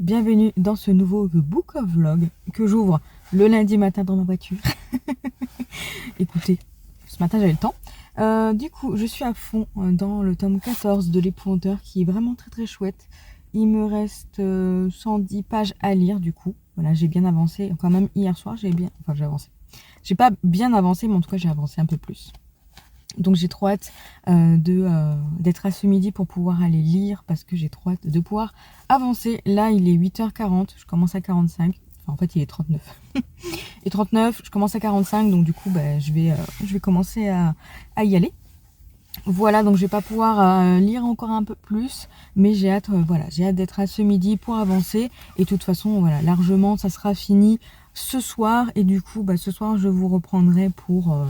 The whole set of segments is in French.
bienvenue dans ce nouveau Book of Vlog que j'ouvre le lundi matin dans ma voiture. Écoutez, ce matin j'avais le temps. Du coup, je suis à fond dans le tome 14 de l'Épouvanteur qui est vraiment très chouette. Il me reste 110 pages à lire du coup. Voilà, j'ai bien avancé. Quand même hier soir, j'ai avancé. J'ai pas bien avancé, mais en tout cas j'ai avancé un peu plus. Donc j'ai trop hâte d'être à ce midi pour pouvoir aller lire parce que j'ai trop hâte de pouvoir avancer. Là il est 8h40, je commence à 45. Enfin en fait il est 39. Et 39, je commence à 45 donc du coup je vais commencer à y aller. Voilà, donc je vais pas pouvoir lire encore un peu plus, mais j'ai hâte, j'ai hâte d'être à ce midi pour avancer. Et de toute façon, voilà, largement, ça sera fini ce soir. Et du coup, ce soir, je vous reprendrai pour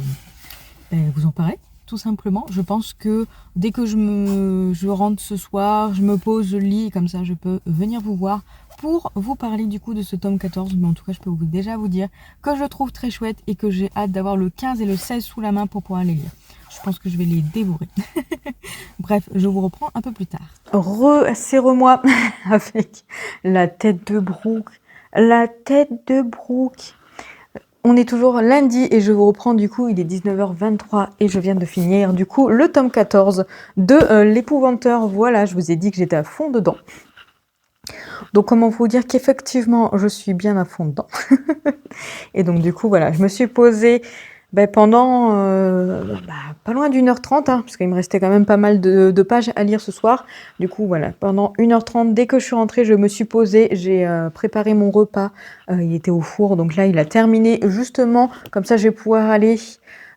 vous en parler, tout simplement. Je pense que dès que je rentre ce soir, je me pose, je lis, et comme ça, je peux venir vous voir pour vous parler du coup de ce tome 14. Mais en tout cas, je peux déjà vous dire que je le trouve très chouette et que j'ai hâte d'avoir le 15 et le 16 sous la main pour pouvoir les lire. Je pense que je vais les dévorer. Bref, je vous reprends un peu plus tard. Serre-moi avec la tête de Brooke. La tête de Brooke. On est toujours lundi et je vous reprends du coup, il est 19h23 et je viens de finir du coup le tome 14 de l'Épouvanteur. Voilà, je vous ai dit que j'étais à fond dedans. Donc comment vous dire qu'effectivement je suis bien à fond dedans. Et donc du coup voilà, je me suis posée pendant pas loin d'1h30, parce qu'il me restait quand même pas mal de pages à lire ce soir. Du coup voilà, pendant 1h30, dès que je suis rentrée, je me suis posée, j'ai préparé mon repas, il était au four, donc là il a terminé justement, comme ça je vais pouvoir aller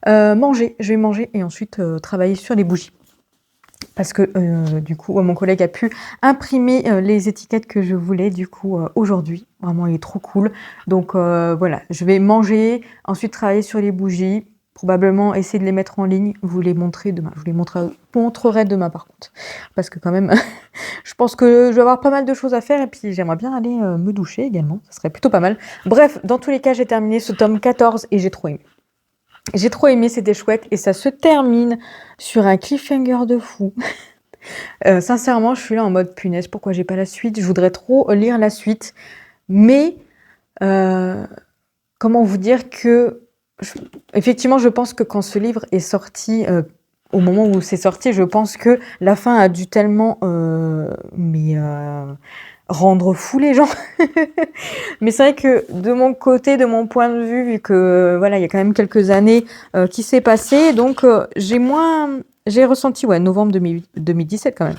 manger, je vais manger et ensuite travailler sur les bougies. Parce que du coup, mon collègue a pu imprimer les étiquettes que je voulais du coup aujourd'hui. Vraiment, il est trop cool. Donc voilà, je vais manger, ensuite travailler sur les bougies, probablement essayer de les mettre en ligne, vous les montrer demain. Je vous les montrerai demain par contre. Parce que quand même, je pense que je vais avoir pas mal de choses à faire et puis j'aimerais bien aller me doucher également. Ça serait plutôt pas mal. Bref, dans tous les cas, j'ai terminé ce tome 14 et j'ai trop aimé. J'ai trop aimé, c'était chouette et ça se termine sur un cliffhanger de fou. Sincèrement, je suis là en mode punaise, pourquoi j'ai pas la suite? Je voudrais trop lire la suite, mais comment vous dire que effectivement, je pense que quand ce livre est sorti, au moment où c'est sorti, je pense que la fin a dû tellement rendre fou les gens. Mais c'est vrai que de mon côté, de mon point de vue, vu que voilà, il y a quand même quelques années qui s'est passé, donc j'ai ressenti novembre 2017 quand même.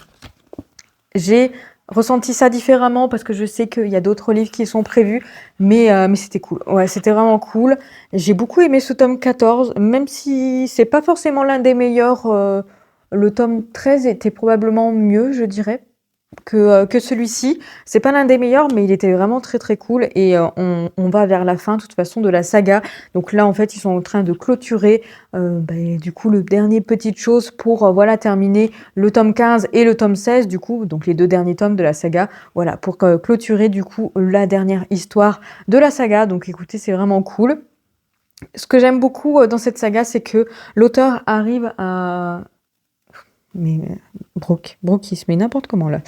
J'ai ressenti ça différemment parce que je sais qu'il y a d'autres livres qui sont prévus, mais c'était cool. Ouais, c'était vraiment cool. J'ai beaucoup aimé ce tome 14, même si c'est pas forcément l'un des meilleurs. Le tome 13 était probablement mieux, je dirais, que celui-ci. C'est pas l'un des meilleurs, mais il était vraiment très cool. Et on va vers la fin, de toute façon, de la saga. Donc là, en fait, ils sont en train de clôturer, du coup, le dernier petite chose pour, terminer le tome 15 et le tome 16, du coup, donc les deux derniers tomes de la saga. Voilà, pour clôturer, du coup, la dernière histoire de la saga. Donc écoutez, c'est vraiment cool. Ce que j'aime beaucoup dans cette saga, c'est que l'auteur arrive à... Mais Brooke, il se met n'importe comment là.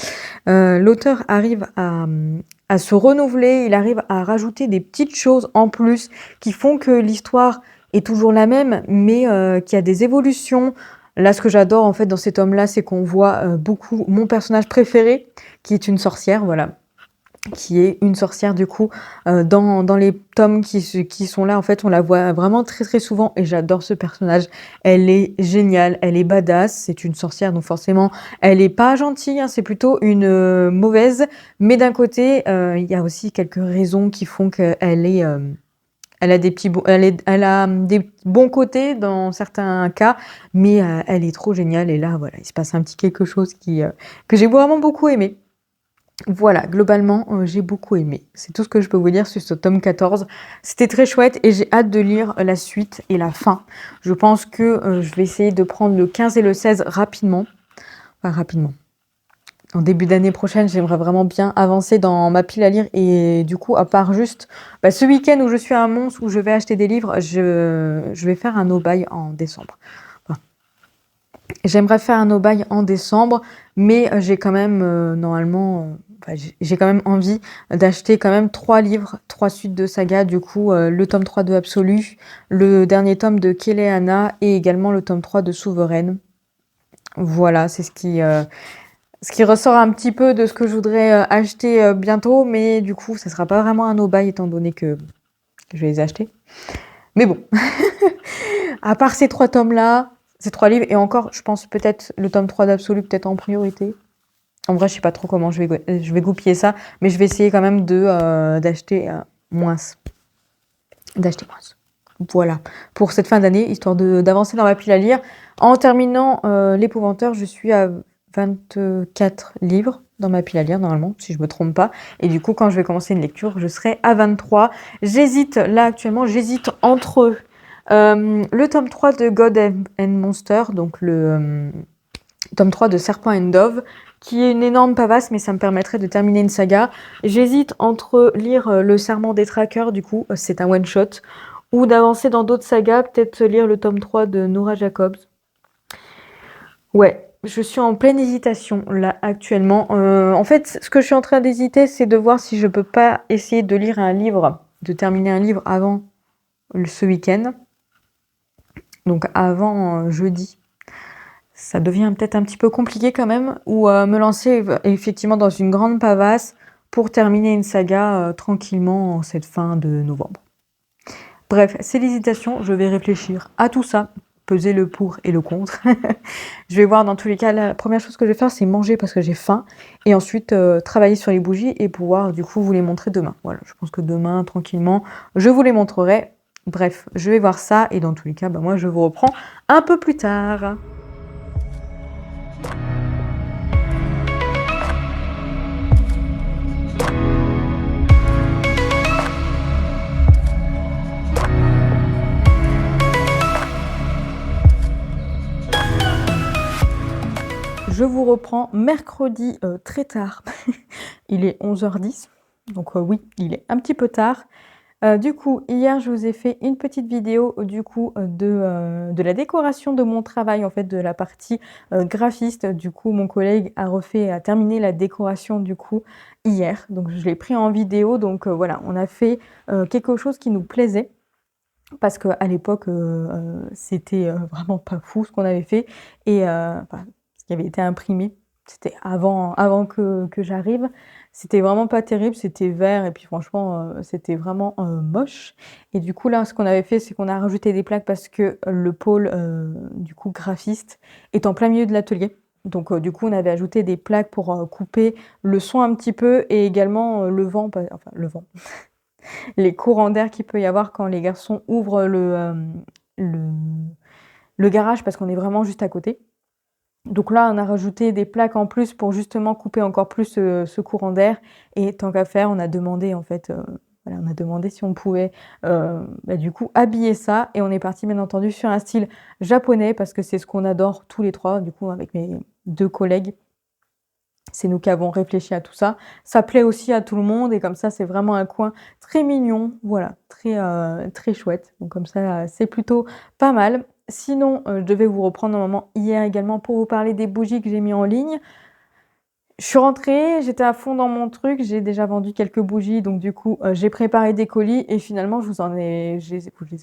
L'auteur arrive à se renouveler, il arrive à rajouter des petites choses en plus qui font que l'histoire est toujours la même, mais qu'il y a des évolutions. Là, ce que j'adore en fait dans ces tomes-là, c'est qu'on voit beaucoup mon personnage préféré, qui est une sorcière, voilà, qui est une sorcière du coup dans les tomes qui sont là, en fait on la voit vraiment très souvent et j'adore ce personnage. Elle est géniale, elle est badass, c'est une sorcière donc forcément elle est pas gentille, c'est plutôt une mauvaise, mais d'un côté il y a aussi quelques raisons qui font qu'elle est elle a elle a des bons côtés dans certains cas, mais elle est trop géniale et là voilà, il se passe un petit quelque chose que j'ai vraiment beaucoup aimé. Voilà, globalement, j'ai beaucoup aimé. C'est tout ce que je peux vous dire sur ce tome 14. C'était très chouette et j'ai hâte de lire la suite et la fin. Je pense que je vais essayer de prendre le 15 et le 16 rapidement. Enfin, rapidement. En début d'année prochaine, j'aimerais vraiment bien avancer dans ma pile à lire. Et du coup, à part juste ce week-end où je suis à Mons, où je vais acheter des livres, je vais faire un no-buy en décembre. Enfin, j'aimerais faire un no-buy en décembre, mais j'ai quand même, normalement... enfin, j'ai quand même envie d'acheter quand même 3 livres, 3 suites de saga, du coup, le tome 3 de Absolu, le dernier tome de Keleana et également le tome 3 de Souveraine. Voilà, c'est ce qui ressort un petit peu de ce que je voudrais acheter bientôt, mais du coup, ça sera pas vraiment un no-buy étant donné que je vais les acheter. Mais bon, à part ces 3 tomes-là, ces 3 livres, et encore, je pense peut-être le tome 3 d'Absolu, peut-être en priorité. En vrai, je sais pas trop comment je vais goupiller ça, mais je vais essayer quand même d'acheter moins. D'acheter moins. Voilà, pour cette fin d'année, histoire d'avancer dans ma pile à lire. En terminant l'épouvanteur, je suis à 24 livres dans ma pile à lire, normalement, si je me trompe pas. Et du coup, quand je vais commencer une lecture, je serai à 23. J'hésite, là, actuellement, j'hésite entre le tome 3 de God and Monster, donc le tome 3 de Serpent and Dove, qui est une énorme pavasse, mais ça me permettrait de terminer une saga. J'hésite entre lire Le Serment des Traqueurs, du coup, c'est un one-shot, ou d'avancer dans d'autres sagas, peut-être lire le tome 3 de Nora Jacobs. Ouais, je suis en pleine hésitation, là, actuellement. En fait, ce que je suis en train d'hésiter, c'est de voir si je peux pas essayer de lire un livre, de terminer un livre avant ce week-end, donc avant jeudi. Ça devient peut-être un petit peu compliqué quand même, ou me lancer effectivement dans une grande pavasse pour terminer une saga tranquillement en cette fin de novembre. Bref, c'est l'hésitation, je vais réfléchir à tout ça, peser le pour et le contre. Je vais voir dans tous les cas, la première chose que je vais faire, c'est manger parce que j'ai faim, et ensuite travailler sur les bougies et pouvoir du coup vous les montrer demain. Voilà, je pense que demain, tranquillement, je vous les montrerai. Bref, je vais voir ça, et dans tous les cas, bah, moi je vous reprends un peu plus tard. Je vous reprends mercredi très tard. Il est 11h10, donc oui, il est un petit peu tard. Du coup, hier, je vous ai fait une petite vidéo du coup de la décoration de mon travail, en fait, de la partie graphiste. Du coup, mon collègue a terminé la décoration du coup hier. Donc, je l'ai pris en vidéo. Donc, voilà, on a fait quelque chose qui nous plaisait. Parce qu'à l'époque, c'était vraiment pas fou ce qu'on avait fait. Et enfin, ce qui avait été imprimé, c'était avant que j'arrive. C'était vraiment pas terrible, c'était vert et puis franchement, c'était vraiment moche. Et du coup, là, ce qu'on avait fait, c'est qu'on a rajouté des plaques parce que le pôle, du coup, graphiste est en plein milieu de l'atelier. Donc, du coup, on avait ajouté des plaques pour couper le son un petit peu et également le vent, enfin le vent, les courants d'air qu'il peut y avoir quand les garçons ouvrent le, le garage parce qu'on est vraiment juste à côté. Donc là, on a rajouté des plaques en plus pour justement couper encore plus ce courant d'air. Et tant qu'à faire, on a demandé en fait, voilà, on a demandé si on pouvait du coup habiller ça. Et on est parti bien entendu sur un style japonais parce que c'est ce qu'on adore tous les trois, du coup avec mes 2 collègues. C'est nous qui avons réfléchi à tout ça. Ça plaît aussi à tout le monde et comme ça, c'est vraiment un coin très mignon, voilà, très chouette. Donc comme ça, c'est plutôt pas mal. Sinon, je devais vous reprendre un moment hier également pour vous parler des bougies que j'ai mis en ligne. Je suis rentrée, j'étais à fond dans mon truc, j'ai déjà vendu quelques bougies, donc du coup, j'ai préparé des colis et finalement, je les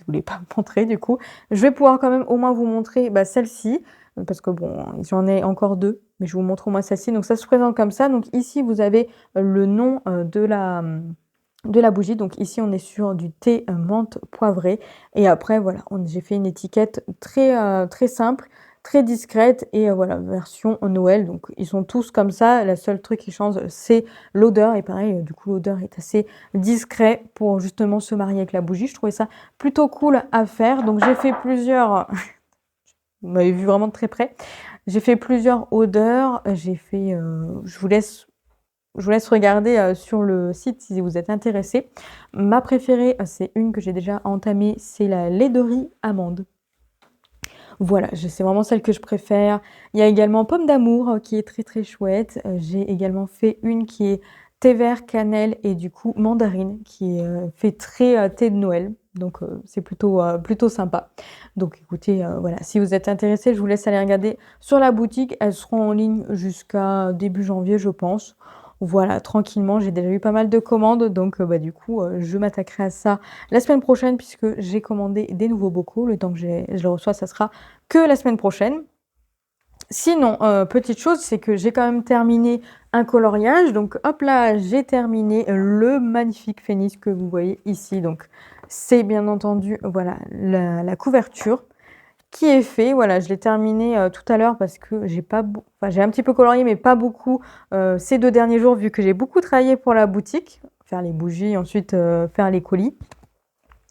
voulais pas montrer du coup. Je vais pouvoir quand même au moins vous montrer celle-ci, parce que bon, j'en ai encore 2, mais je vous montre au moins celle-ci. Donc ça se présente comme ça. Donc ici, vous avez le nom de la bougie. Donc ici, on est sur du thé menthe poivrée. Et après, voilà, j'ai fait une étiquette très simple, très discrète et voilà, version Noël. Donc ils sont tous comme ça. Le seul truc qui change, c'est l'odeur. Et pareil, du coup, l'odeur est assez discret pour justement se marier avec la bougie. Je trouvais ça plutôt cool à faire. Donc j'ai fait plusieurs... Vous m'avez vu vraiment de très près. J'ai fait plusieurs odeurs. Je vous laisse regarder sur le site si vous êtes intéressé. Ma préférée, c'est une que j'ai déjà entamée, c'est la laiderie amande. Voilà, c'est vraiment celle que je préfère. Il y a également pomme d'amour qui est très chouette. J'ai également fait une qui est thé vert, cannelle et du coup mandarine qui est fait très thé de Noël. Donc c'est plutôt sympa. Donc écoutez, voilà, si vous êtes intéressé, je vous laisse aller regarder sur la boutique. Elles seront en ligne jusqu'à début janvier, je pense. voilà, tranquillement. J'ai déjà eu pas mal de commandes, donc bah, du coup, je m'attaquerai à ça la semaine prochaine puisque j'ai commandé des nouveaux bocaux. Le temps que je le reçois, ça sera que la semaine prochaine. Sinon, petite chose, c'est que j'ai quand même terminé un coloriage. Donc hop là, j'ai terminé le magnifique phénix que vous voyez ici. Donc c'est bien entendu, voilà, la couverture qui est fait. Voilà, je l'ai terminé tout à l'heure parce que j'ai pas, enfin, j'ai un petit peu colorié, mais pas beaucoup ces 2 derniers jours vu que j'ai beaucoup travaillé pour la boutique, faire les bougies, ensuite faire les colis.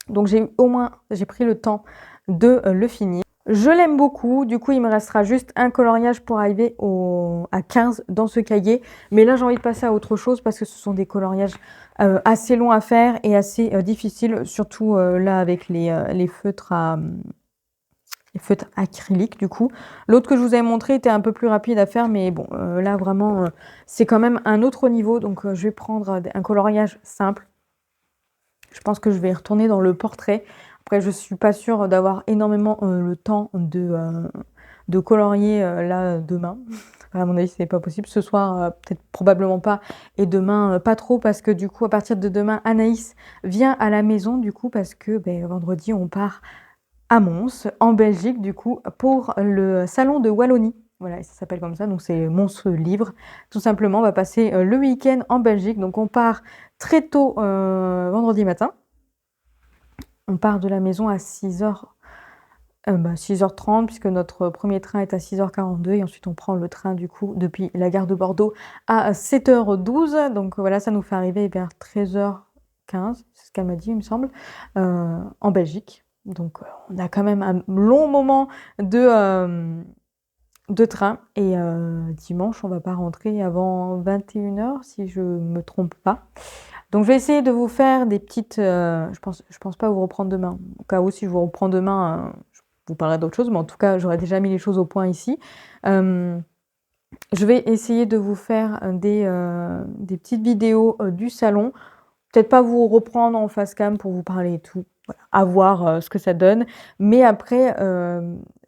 Donc j'ai pris le temps de le finir. Je l'aime beaucoup, du coup il me restera juste un coloriage pour arriver à 15 dans ce cahier. Mais là j'ai envie de passer à autre chose parce que ce sont des coloriages assez longs à faire et assez difficiles, surtout là avec les feutres les feutres acryliques du coup. L'autre que je vous avais montré était un peu plus rapide à faire, mais bon, là vraiment, c'est quand même un autre niveau. Donc je vais prendre un coloriage simple. Je pense que je vais retourner dans le portrait. Après, je suis pas sûre d'avoir énormément le temps de colorier là demain. À mon avis, c'est pas possible. Ce soir, peut-être probablement pas. Et demain, pas trop, parce que du coup, à partir de demain, Anaïs vient à la maison, du coup, parce que ben, vendredi, on part à Mons, en Belgique, du coup, pour le salon de Wallonie. Voilà, ça s'appelle comme ça, donc c'est Mons Livre. Tout simplement, on va passer le week-end en Belgique. Donc on part très tôt vendredi matin. On part de la maison à 6h, 6h30, puisque notre premier train est à 6h42. Et ensuite, on prend le train, du coup, depuis la gare de Bordeaux à 7h12. Donc voilà, ça nous fait arriver vers 13h15, c'est ce qu'elle m'a dit, il me semble, en Belgique. Donc on a quand même un long moment de train. Et dimanche, on va pas rentrer avant 21h, si je me trompe pas. Donc je vais essayer de vous faire des petites... je pense pas vous reprendre demain. Au cas où, si je vous reprends demain, je vous parlerai d'autre chose. Mais en tout cas, j'aurais déjà mis les choses au point ici. Je vais essayer de vous faire des petites vidéos du salon. Peut-être pas vous reprendre en face cam pour vous parler et tout. Voilà, à voir ce que ça donne. Mais après,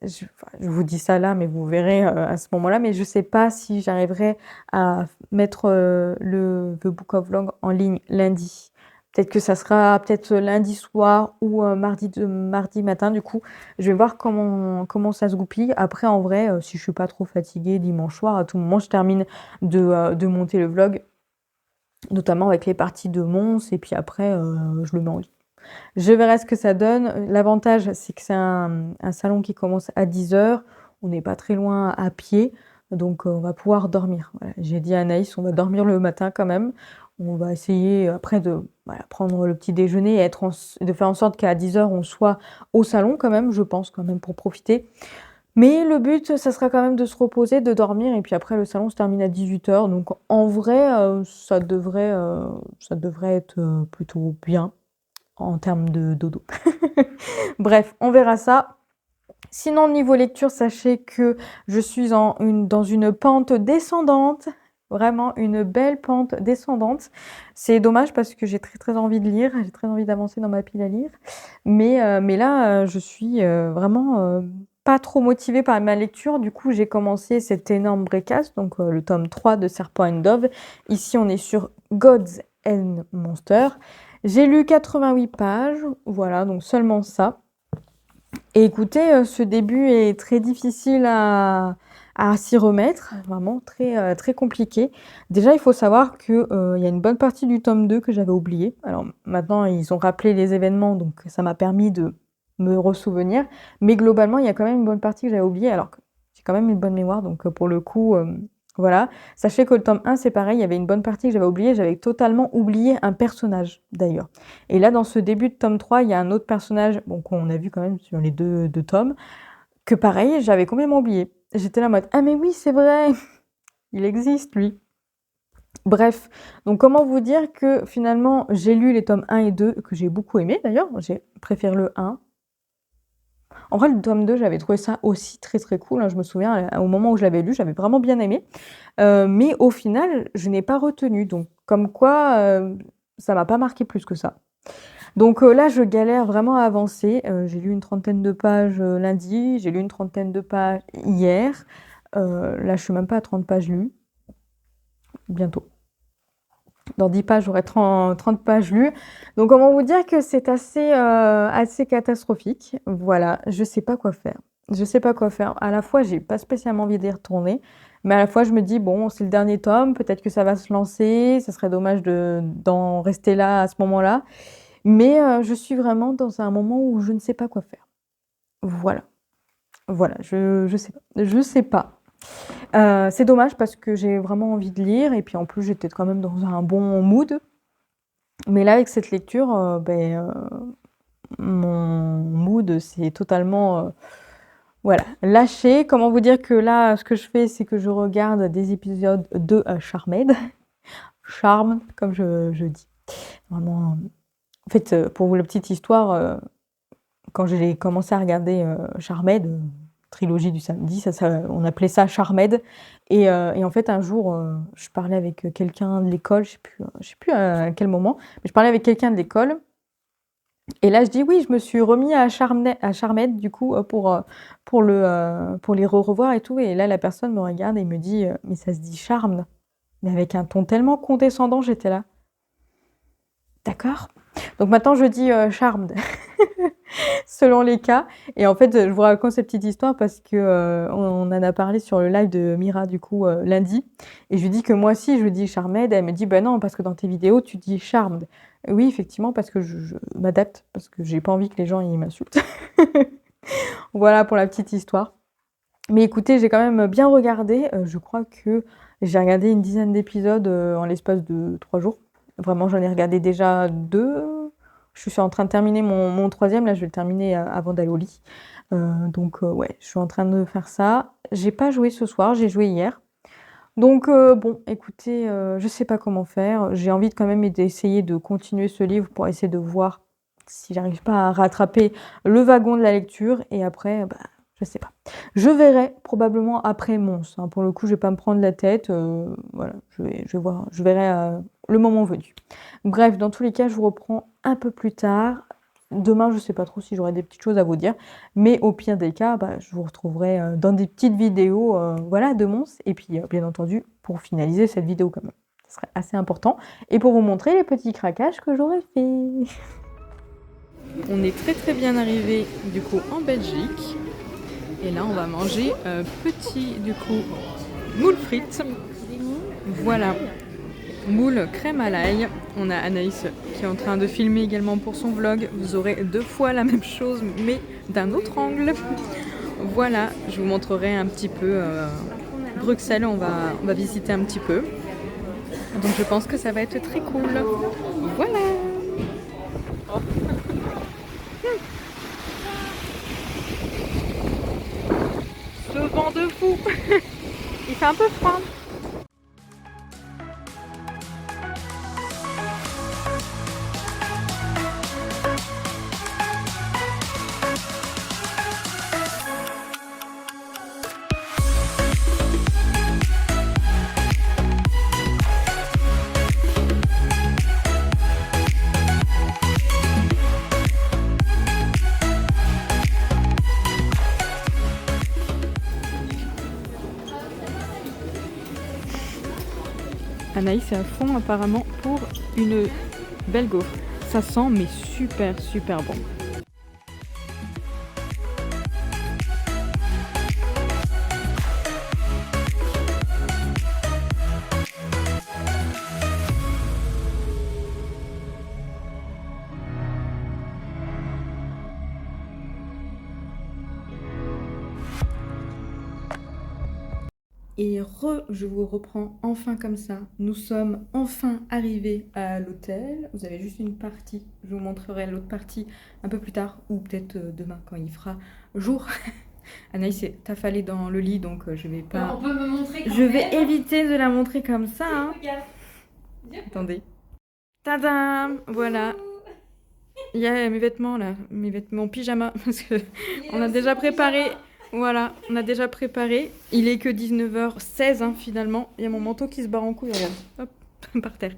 je vous dis ça là, mais vous verrez à ce moment-là. Mais je sais pas si j'arriverai à mettre The Book of Vlog en ligne lundi. Peut-être que ça sera peut-être lundi soir ou mardi matin. Du coup, je vais voir comment ça se goupille. Après, en vrai, si je suis pas trop fatiguée dimanche soir, à tout moment, je termine de monter le vlog, notamment avec les parties de Mons, et puis après, je le mets en ligne. Je verrai ce que ça donne. L'avantage, c'est que c'est un salon qui commence à 10h. On n'est pas très loin à pied, donc on va pouvoir dormir. Voilà. J'ai dit à Anaïs, on va dormir le matin quand même. On va essayer après de prendre le petit déjeuner et de faire en sorte qu'à 10h, on soit au salon quand même, je pense, quand même, pour profiter. Mais le but, ça sera quand même de se reposer, de dormir, et puis après le salon se termine à 18h. Donc en vrai, ça devrait être plutôt bien en termes de dodo. Bref, on verra ça. Sinon, niveau lecture, sachez que je suis dans une pente descendante. Vraiment une belle pente descendante. C'est dommage parce que j'ai très très envie de lire, j'ai très envie d'avancer dans ma pile à lire. Mais là, je suis vraiment pas trop motivée par ma lecture. Du coup, j'ai commencé cet énorme breakfast, donc le tome 3 de Serpent and Dove. Ici, on est sur Gods and Monsters. J'ai lu 88 pages, voilà, donc seulement ça. Et écoutez, ce début est très difficile à s'y remettre, vraiment très, très compliqué. Déjà, il faut savoir qu'il y a une bonne partie du tome 2 que j'avais oublié. Alors maintenant, ils ont rappelé les événements, donc ça m'a permis de me ressouvenir. Mais globalement, il y a quand même une bonne partie que j'avais oubliée, alors que j'ai quand même une bonne mémoire, donc pour le coup, voilà. Sachez que le tome 1, c'est pareil, il y avait une bonne partie que j'avais oubliée. J'avais totalement oublié un personnage, d'ailleurs. Et là, dans ce début de tome 3, il y a un autre personnage, bon, qu'on a vu quand même sur les deux tomes, que pareil, j'avais complètement oublié. J'étais là en mode, ah mais oui, c'est vrai, il existe, lui. Bref, donc comment vous dire que finalement, j'ai lu les tomes 1 et 2, que j'ai beaucoup aimé d'ailleurs. J'ai préféré le 1. En vrai, le tome 2, j'avais trouvé ça aussi très très cool, hein. Je me souviens, au moment où je l'avais lu, j'avais vraiment bien aimé. Mais au final, je n'ai pas retenu. Donc, comme quoi, ça m'a pas marqué plus que ça. Donc là, je galère vraiment à avancer. J'ai lu une trentaine de pages lundi, j'ai lu une trentaine de pages hier. Là, je suis même pas à 30 pages lues. Bientôt. Dans 10 pages, j'aurai 30 pages lues. Donc, comment vous dire que c'est assez catastrophique. Voilà, je sais pas quoi faire. Je sais pas quoi faire. À la fois, j'ai pas spécialement envie d'y retourner, mais à la fois, je me dis, bon, c'est le dernier tome, peut-être que ça va se lancer, ça serait dommage d'en rester là à ce moment-là. Mais je suis vraiment dans un moment où je ne sais pas quoi faire. Voilà, voilà, je sais pas. Je sais pas. C'est dommage parce que j'ai vraiment envie de lire et puis en plus j'étais quand même dans un bon mood. Mais là avec cette lecture, mon mood s'est totalement voilà, lâché. Comment vous dire que là, ce que je fais, c'est que je regarde des épisodes de Charmed. Charme, comme je dis. Vraiment. En fait, pour vous la petite histoire, quand j'ai commencé à regarder Charmed, trilogie du samedi, on appelait ça Charmed. Et en fait, un jour, je parlais avec quelqu'un de l'école, je sais plus à quel moment, mais je parlais avec quelqu'un de l'école. Et là, je dis oui, je me suis remis à Charmed, du coup, pour les revoir et tout. Et là, la personne me regarde et me dit, mais ça se dit Charmed. Mais avec un ton tellement condescendant, j'étais là. D'accord. Donc maintenant, je dis Charmed. Selon les cas. Et en fait, je vous raconte cette petite histoire parce que on en a parlé sur le live de Mira du coup lundi. Et je lui dis que moi aussi je dis Charmed. Elle me dit bah non parce que dans tes vidéos tu dis Charmed. Oui effectivement parce que je m'adapte parce que j'ai pas envie que les gens ils m'insultent. Voilà pour la petite histoire. Mais écoutez, j'ai quand même bien regardé. Je crois que j'ai regardé une dizaine d'épisodes en l'espace de 3 jours. Vraiment, j'en ai regardé déjà 2. Je suis en train de terminer mon troisième. Là, je vais le terminer avant d'aller au lit. Donc, ouais, je suis en train de faire ça. J'ai pas joué ce soir, j'ai joué hier. Donc, bon, écoutez, je sais pas comment faire. J'ai envie quand même d'essayer de continuer ce livre pour essayer de voir si j'arrive pas à rattraper le wagon de la lecture. Et après, bah, je sais pas. Je verrai probablement après Mons. Hein. Pour le coup, je vais pas me prendre la tête. Voilà, je vais voir. Je verrai le moment venu. Bref, dans tous les cas, je vous reprends un peu plus tard. Demain, je sais pas trop si j'aurai des petites choses à vous dire. Mais au pire des cas, bah, je vous retrouverai dans des petites vidéos voilà, de Mons. Et puis, bien entendu, pour finaliser cette vidéo quand même. Ce serait assez important. Et pour vous montrer les petits craquages que j'aurais fait. On est très très bien arrivé du coup en Belgique. Et là, on va manger petit, du coup, moule frites. Voilà, moule crème à l'ail. On a Anaïs qui est en train de filmer également pour son vlog. Vous aurez 2 fois la même chose, mais d'un autre angle. Voilà, je vous montrerai un petit peu Bruxelles. On va visiter un petit peu. Donc, je pense que ça va être très cool. Voilà. Ce vent de fou. Il fait un peu froid. Anaïs est à fond apparemment pour une belle gaufre. Ça sent mais super super bon. Et je vous reprends enfin comme ça. Nous sommes enfin arrivés à l'hôtel. Vous avez juste une partie. Je vous montrerai l'autre partie un peu plus tard ou peut-être demain quand il fera jour. Anaïs est affalée dans le lit donc je vais pas. On peut me montrer quand Je vais même. éviter de la montrer comme ça. Hein. Regarde. Attendez. Tadam! Voilà. Il y a mes vêtements là, mes vêtements pyjama parce que on a déjà préparé. Voilà, on a déjà préparé. Il est que 19h16 hein, finalement. Il y a mon manteau qui se barre en couille, regarde. Hop, par terre.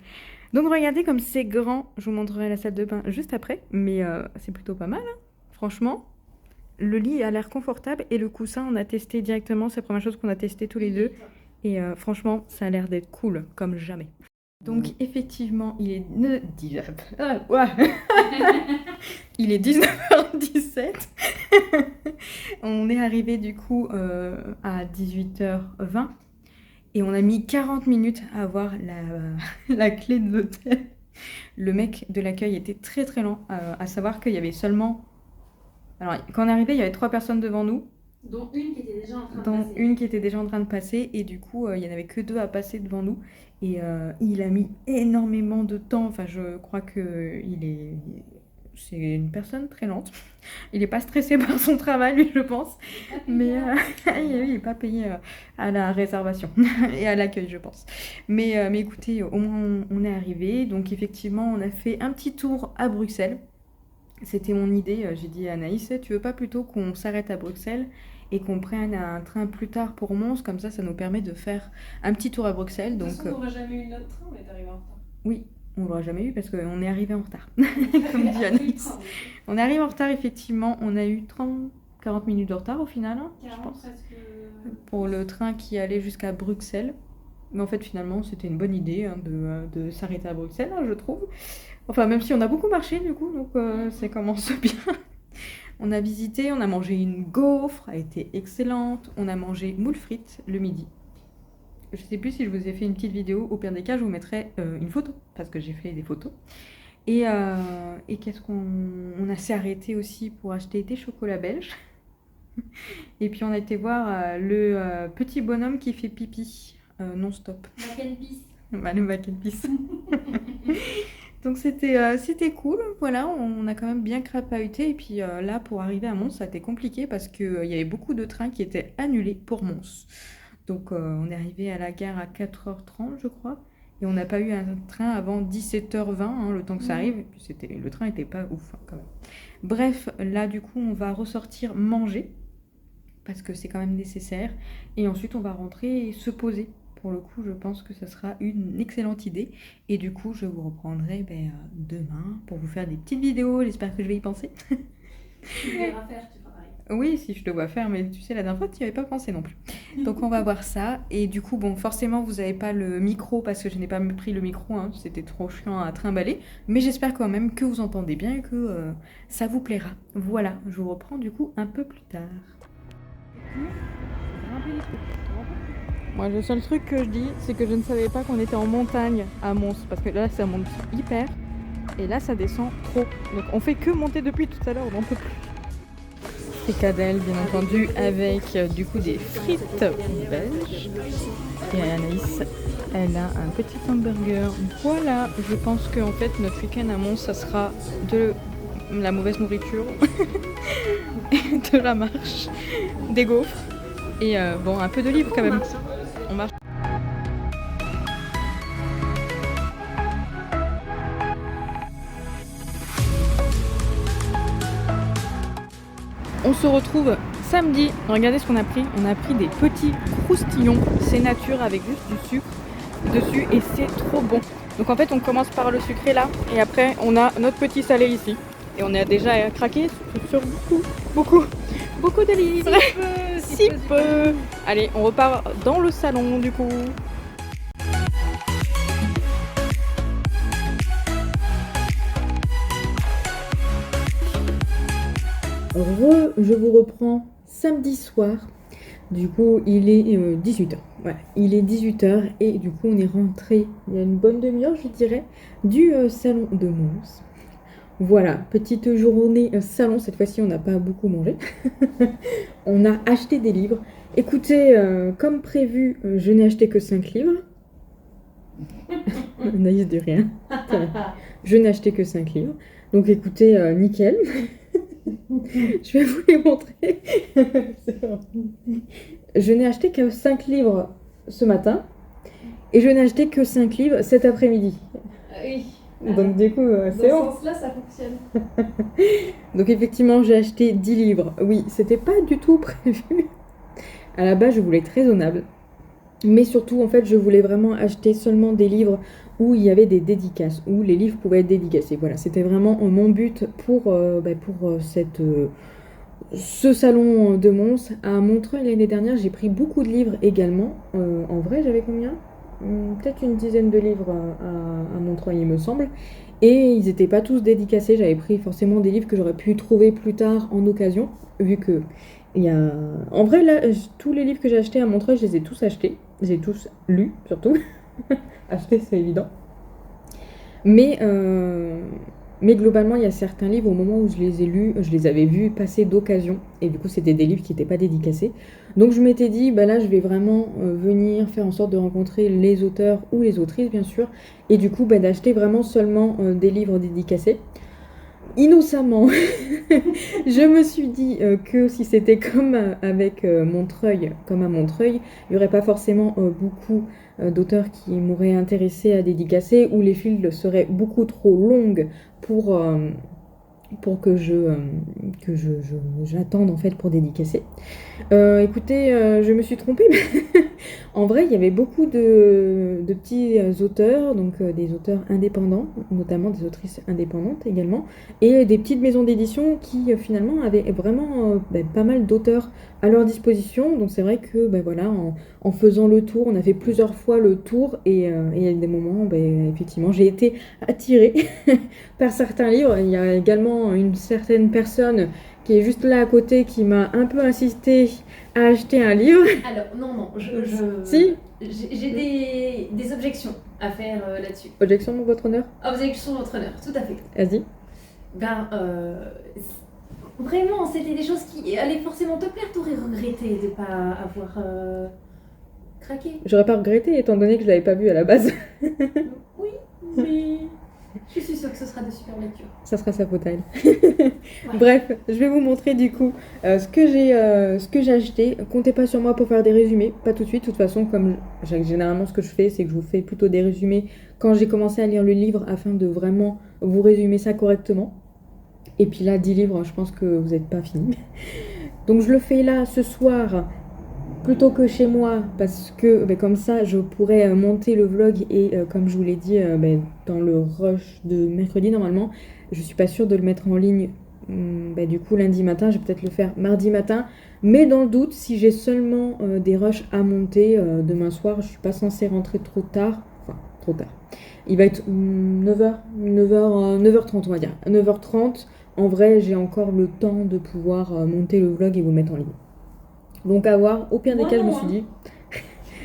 Donc regardez comme c'est grand. Je vous montrerai la salle de bain juste après. Mais c'est plutôt pas mal, hein. Franchement. Le lit a l'air confortable et le coussin, on a testé directement. C'est la première chose qu'on a testé tous les deux. Et franchement, ça a l'air d'être cool comme jamais. Donc effectivement, il est il est 19h17. On est arrivé du coup à 18h20 et on a mis 40 minutes à avoir la clé de l'hôtel. Le mec de l'accueil était très très lent, à savoir qu'il y avait seulement... Alors quand on est arrivé, il y avait 3 personnes devant nous. Dont une qui était déjà en train de passer. Une qui était déjà en train de passer et du coup il n'y en avait que 2 à passer devant nous et il a mis énormément de temps, enfin je crois que c'est une personne très lente, il n'est pas stressé par son travail lui je pense, mais il n'est pas payé à la réservation et à l'accueil je pense, mais écoutez au moins on est arrivé, donc effectivement on a fait un petit tour à Bruxelles. C'était mon idée, j'ai dit à Anaïs, tu veux pas plutôt qu'on s'arrête à Bruxelles et qu'on prenne un train plus tard pour Mons, comme ça nous permet de faire un petit tour à Bruxelles. De toute Donc, façon, on n'aura jamais eu notre train, on est arrivé en retard. Oui, on l'aura jamais eu parce qu'on est arrivé en retard, comme dit Anaïs. On est arrivé en retard, effectivement, on a eu 40 minutes de retard au final, hein, 40, je pense, presque... pour le train qui allait jusqu'à Bruxelles. Mais en fait, finalement, c'était une bonne idée hein, de s'arrêter à Bruxelles, hein, je trouve. Enfin, même si on a beaucoup marché, du coup, donc ça commence bien. On a visité, on a mangé une gaufre, elle était excellente. On a mangé moule frites le midi. Je sais plus si je vous ai fait une petite vidéo. Au pire des cas, je vous mettrai une photo, parce que j'ai fait des photos. Et qu'est-ce qu'on s'est arrêté aussi pour acheter des chocolats belges. Et puis on a été voir le petit bonhomme qui fait pipi non-stop. Mac and peace. Le mac and peace. Donc c'était cool, voilà, on a quand même bien crapahuté. Et puis là, pour arriver à Mons, ça a été compliqué parce qu'il y avait beaucoup de trains qui étaient annulés pour Mons. Donc on est arrivé à la gare à 4h30, je crois. Et on n'a pas eu un train avant 17h20, hein, le temps que ça arrive. Et puis le train n'était pas ouf, hein, quand même. Bref, là, du coup, on va ressortir manger parce que c'est quand même nécessaire. Et ensuite, on va rentrer et se poser. Pour le coup, je pense que ça sera une excellente idée. Et du coup, je vous reprendrai demain pour vous faire des petites vidéos. J'espère que je vais y penser. Tu verras faire, tu feras pareil. Oui, si je te vois faire, mais tu sais, la dernière fois, tu n'y avais pas pensé non plus. Donc, on va voir ça. Et du coup, bon, forcément, vous n'avez pas le micro parce que je n'ai pas pris le micro. Hein, c'était trop chiant à trimballer. Mais j'espère quand même que vous entendez bien et que ça vous plaira. Voilà, je vous reprends du coup un peu plus tard. Moi, le seul truc que je dis, c'est que je ne savais pas qu'on était en montagne à Mons. Parce que là, ça monte hyper. Et là, ça descend trop. Donc, on fait que monter depuis tout à l'heure, on n'en peut plus. Fricadelle, bien entendu, avec du coup des frites belges. Et Anaïs, elle a un petit hamburger. Voilà, je pense qu'en fait, notre week-end à Mons, ça sera de la mauvaise nourriture, de la marche, des gaufres. Et bon, un peu de livres quand même. On marche. On se retrouve samedi. Regardez ce qu'on a pris. On a pris des petits croustillons. C'est nature avec juste du sucre dessus et c'est trop bon. Donc en fait, on commence par le sucré là et après on a notre petit salé ici. Et on a déjà craqué sur beaucoup de livres. Si peu. Allez, on repart dans le salon du coup. Je vous reprends samedi soir. Du coup, il est 18h. Voilà, il est 18h et du coup, on est rentré il y a une bonne demi-heure, je dirais, du salon de Mons. Voilà, petite journée salon. Cette fois-ci, on n'a pas beaucoup mangé. On a acheté des livres. Écoutez, comme prévu, je n'ai acheté que 5 livres. Naïs dit rien. Je n'ai acheté que 5 livres. Donc écoutez, nickel. Je vais vous les montrer. Je n'ai acheté que 5 livres ce matin. Et je n'ai acheté que 5 livres cet après-midi. Oui. Donc du coup, c'est bon. Dans ce sens-là, ça fonctionne. Donc effectivement, j'ai acheté 10 livres. Oui, c'était pas du tout prévu. À la base, je voulais être raisonnable. Mais surtout, en fait, je voulais vraiment acheter seulement des livres où il y avait des dédicaces, où les livres pouvaient être dédicacés. Voilà, c'était vraiment mon but pour ce salon de Mons. À Montreuil l'année dernière, j'ai pris beaucoup de livres également. En vrai, j'avais combien ? peut-être une dizaine de livres à Montreuil, il me semble. Et ils n'étaient pas tous dédicacés. J'avais pris forcément des livres que j'aurais pu trouver plus tard en occasion, vu que il y a... En vrai, là, tous les livres que j'ai achetés à Montreuil, je les ai tous achetés. Je les ai tous lus, surtout. Acheter, c'est évident. Mais, euh, mais globalement, il y a certains livres, au moment où je les ai lus, je les avais vus passer d'occasion. Et du coup, c'était des livres qui n'étaient pas dédicacés. Donc je m'étais dit, bah là, je vais vraiment venir faire en sorte de rencontrer les auteurs ou les autrices, bien sûr. Et du coup, bah, d'acheter vraiment seulement des livres dédicacés. Innocemment, je me suis dit que si c'était comme avec Montreuil, comme à Montreuil, il n'y aurait pas forcément beaucoup d'auteurs qui m'auraient intéressé à dédicacer, ou les files seraient beaucoup trop longues pour, euh, pour j'attende en fait pour dédicacer. Écoutez, je me suis trompée. En vrai, il y avait beaucoup de petits auteurs, donc des auteurs indépendants, notamment des autrices indépendantes également, et des petites maisons d'édition qui finalement avaient vraiment pas mal d'auteurs à leur disposition. Donc c'est vrai que voilà, en faisant le tour, on a fait plusieurs fois le tour, et il y a des moments, effectivement, j'ai été attirée par certains livres. Il y a également une certaine personne qui est juste là à côté qui m'a un peu insisté à acheter un livre. Alors, non, Si. J'ai des objections à faire là-dessus. Objection, votre honneur. Objection, votre honneur, tout à fait. Vas-y. Vraiment, c'était des choses qui allaient forcément te plaire. T'aurais regretté de pas avoir craqué. J'aurais pas regretté étant donné que je l'avais pas vu à la base. Oui, mais je suis sûre que ce sera de super lecture. Ça sera sa faute à elle. Ouais. Bref, je vais vous montrer du coup ce que j'ai acheté. Comptez pas sur moi pour faire des résumés, pas tout de suite. De toute façon, comme généralement ce que je fais, c'est que je vous fais plutôt des résumés quand j'ai commencé à lire le livre afin de vraiment vous résumer ça correctement. Et puis là, 10 livres, je pense que vous n'êtes pas fini. Donc je le fais là ce soir plutôt que chez moi parce que comme ça je pourrais monter le vlog et comme je vous l'ai dit dans le rush de mercredi normalement, je suis pas sûre de le mettre en ligne du coup lundi matin, je vais peut-être le faire mardi matin, mais dans le doute, si j'ai seulement des rushs à monter demain soir, je suis pas censée rentrer trop tard, enfin trop tard. Il va être 9h, 9h30 on va dire, 9h30. En vrai, j'ai encore le temps de pouvoir monter le vlog et vous le mettre en ligne. Donc à voir, au pire des cas, je me suis dit...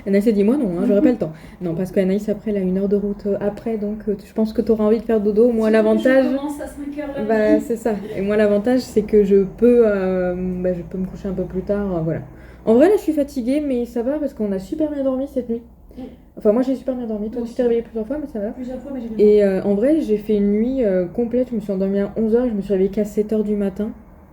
Anaïs a dit moi non, j'aurais pas le temps. Non, parce qu'Anaïs après, elle a 1 heure de route après, donc je pense que tu auras envie de faire dodo. Moi l'avantage... Je commence à 5h. C'est ça. Et moi l'avantage, c'est que je peux me coucher un peu plus tard, voilà. En vrai là, je suis fatiguée, mais ça va parce qu'on a super bien dormi cette nuit. Enfin moi j'ai super bien dormi, toi tu t'es réveillée plusieurs fois, mais ça va. Plusieurs fois, mais j'ai bien Et en vrai, j'ai fait une nuit complète, je me suis endormie à 11h et je me suis réveillée qu'à 7h du matin.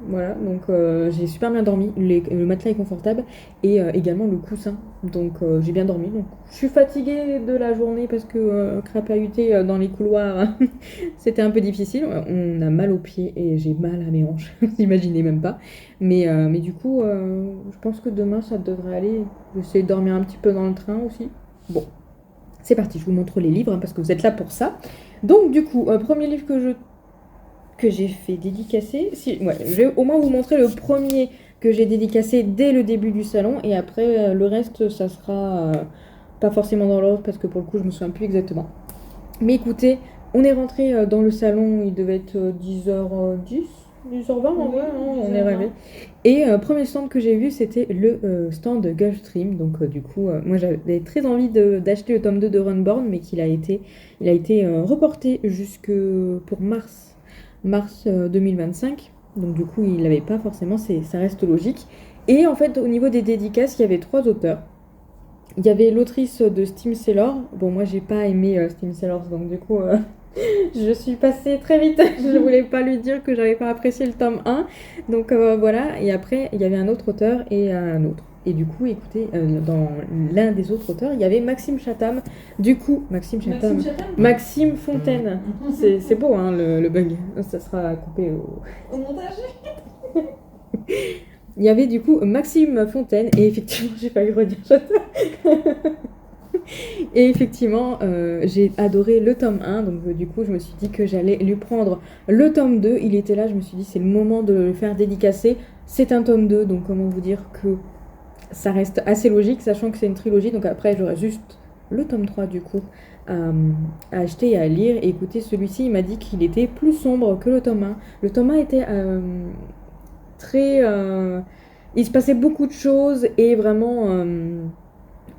Voilà, donc j'ai super bien dormi, le matelas est confortable et également le coussin, donc j'ai bien dormi. Donc je suis fatiguée de la journée parce que crapahuter dans les couloirs, c'était un peu difficile. On a mal aux pieds et j'ai mal à mes hanches, vous imaginez même pas. Mais du coup, je pense que demain ça devrait aller. Je vais essayer de dormir un petit peu dans le train aussi. Bon, c'est parti, je vous montre les livres parce que vous êtes là pour ça. Donc du coup, premier livre que j'ai fait dédicacer. Je vais au moins vous montrer le premier que j'ai dédicacé dès le début du salon. Et après, le reste, ça sera pas forcément dans l'ordre parce que pour le coup, je me souviens plus exactement. Mais écoutez, on est rentré dans le salon, il devait être 10h10, 10h20 en vrai, on est rêvé. Et premier stand que j'ai vu, c'était le stand Gulfstream. Donc du coup, moi j'avais très envie d'acheter le tome 2 de Runborn, mais il a été reporté jusque pour mars 2025, donc du coup il n'avait pas forcément, ça reste logique. Et en fait au niveau des dédicaces, il y avait 3 auteurs. Il y avait l'autrice de Steam Sailor, bon moi j'ai pas aimé Steam Sailor, donc du coup je suis passée très vite, je voulais pas lui dire que j'avais pas apprécié le tome 1, donc voilà. Et après il y avait un autre auteur et un autre. Et du coup, écoutez, dans l'un des autres auteurs, il y avait Maxime Chatham. Du coup, Maxime Maxime Fontaine. C'est beau, hein, le bug. Ça sera coupé au montage. Il y avait du coup Maxime Fontaine. Et effectivement, j'ai failli redire Chatham. Et effectivement, j'ai adoré le tome 1. Donc du coup, je me suis dit que j'allais lui prendre le tome 2. Il était là, je me suis dit, c'est le moment de le faire dédicacer. C'est un tome 2, donc comment vous dire que... ça reste assez logique, sachant que c'est une trilogie, donc après j'aurais juste le tome 3 du coup à acheter et à lire. Et écoutez, celui-ci, il m'a dit qu'il était plus sombre que le tome 1. Le tome 1 était très... il se passait beaucoup de choses et vraiment...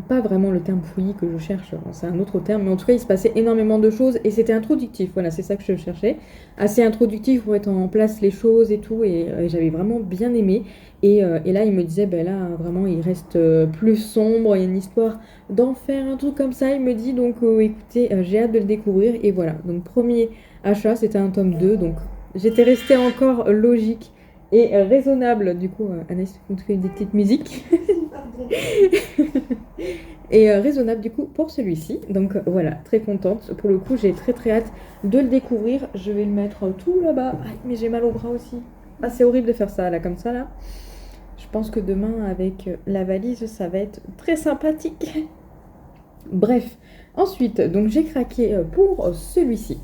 pas vraiment le terme fouillis que je cherche, c'est un autre terme, mais en tout cas il se passait énormément de choses et c'était introductif, voilà, c'est ça que je cherchais, assez introductif pour mettre en place les choses et tout, et j'avais vraiment bien aimé, et là il me disait, ben là vraiment il reste plus sombre, il y a une histoire d'en faire un truc comme ça, il me dit, donc écoutez, j'ai hâte de le découvrir, et voilà, donc premier achat, c'était un tome 2, donc j'étais restée encore logique et raisonnable, du coup Anaïs fait des petites musiques. Pardon. Et raisonnable du coup pour celui-ci. Donc voilà, très contente. Pour le coup, j'ai très très hâte de le découvrir. Je vais le mettre tout là-bas. Aïe, mais j'ai mal au bras aussi. Ah, c'est horrible de faire ça là, comme ça là. Je pense que demain, avec la valise, ça va être très sympathique. Bref, ensuite, donc j'ai craqué pour celui-ci.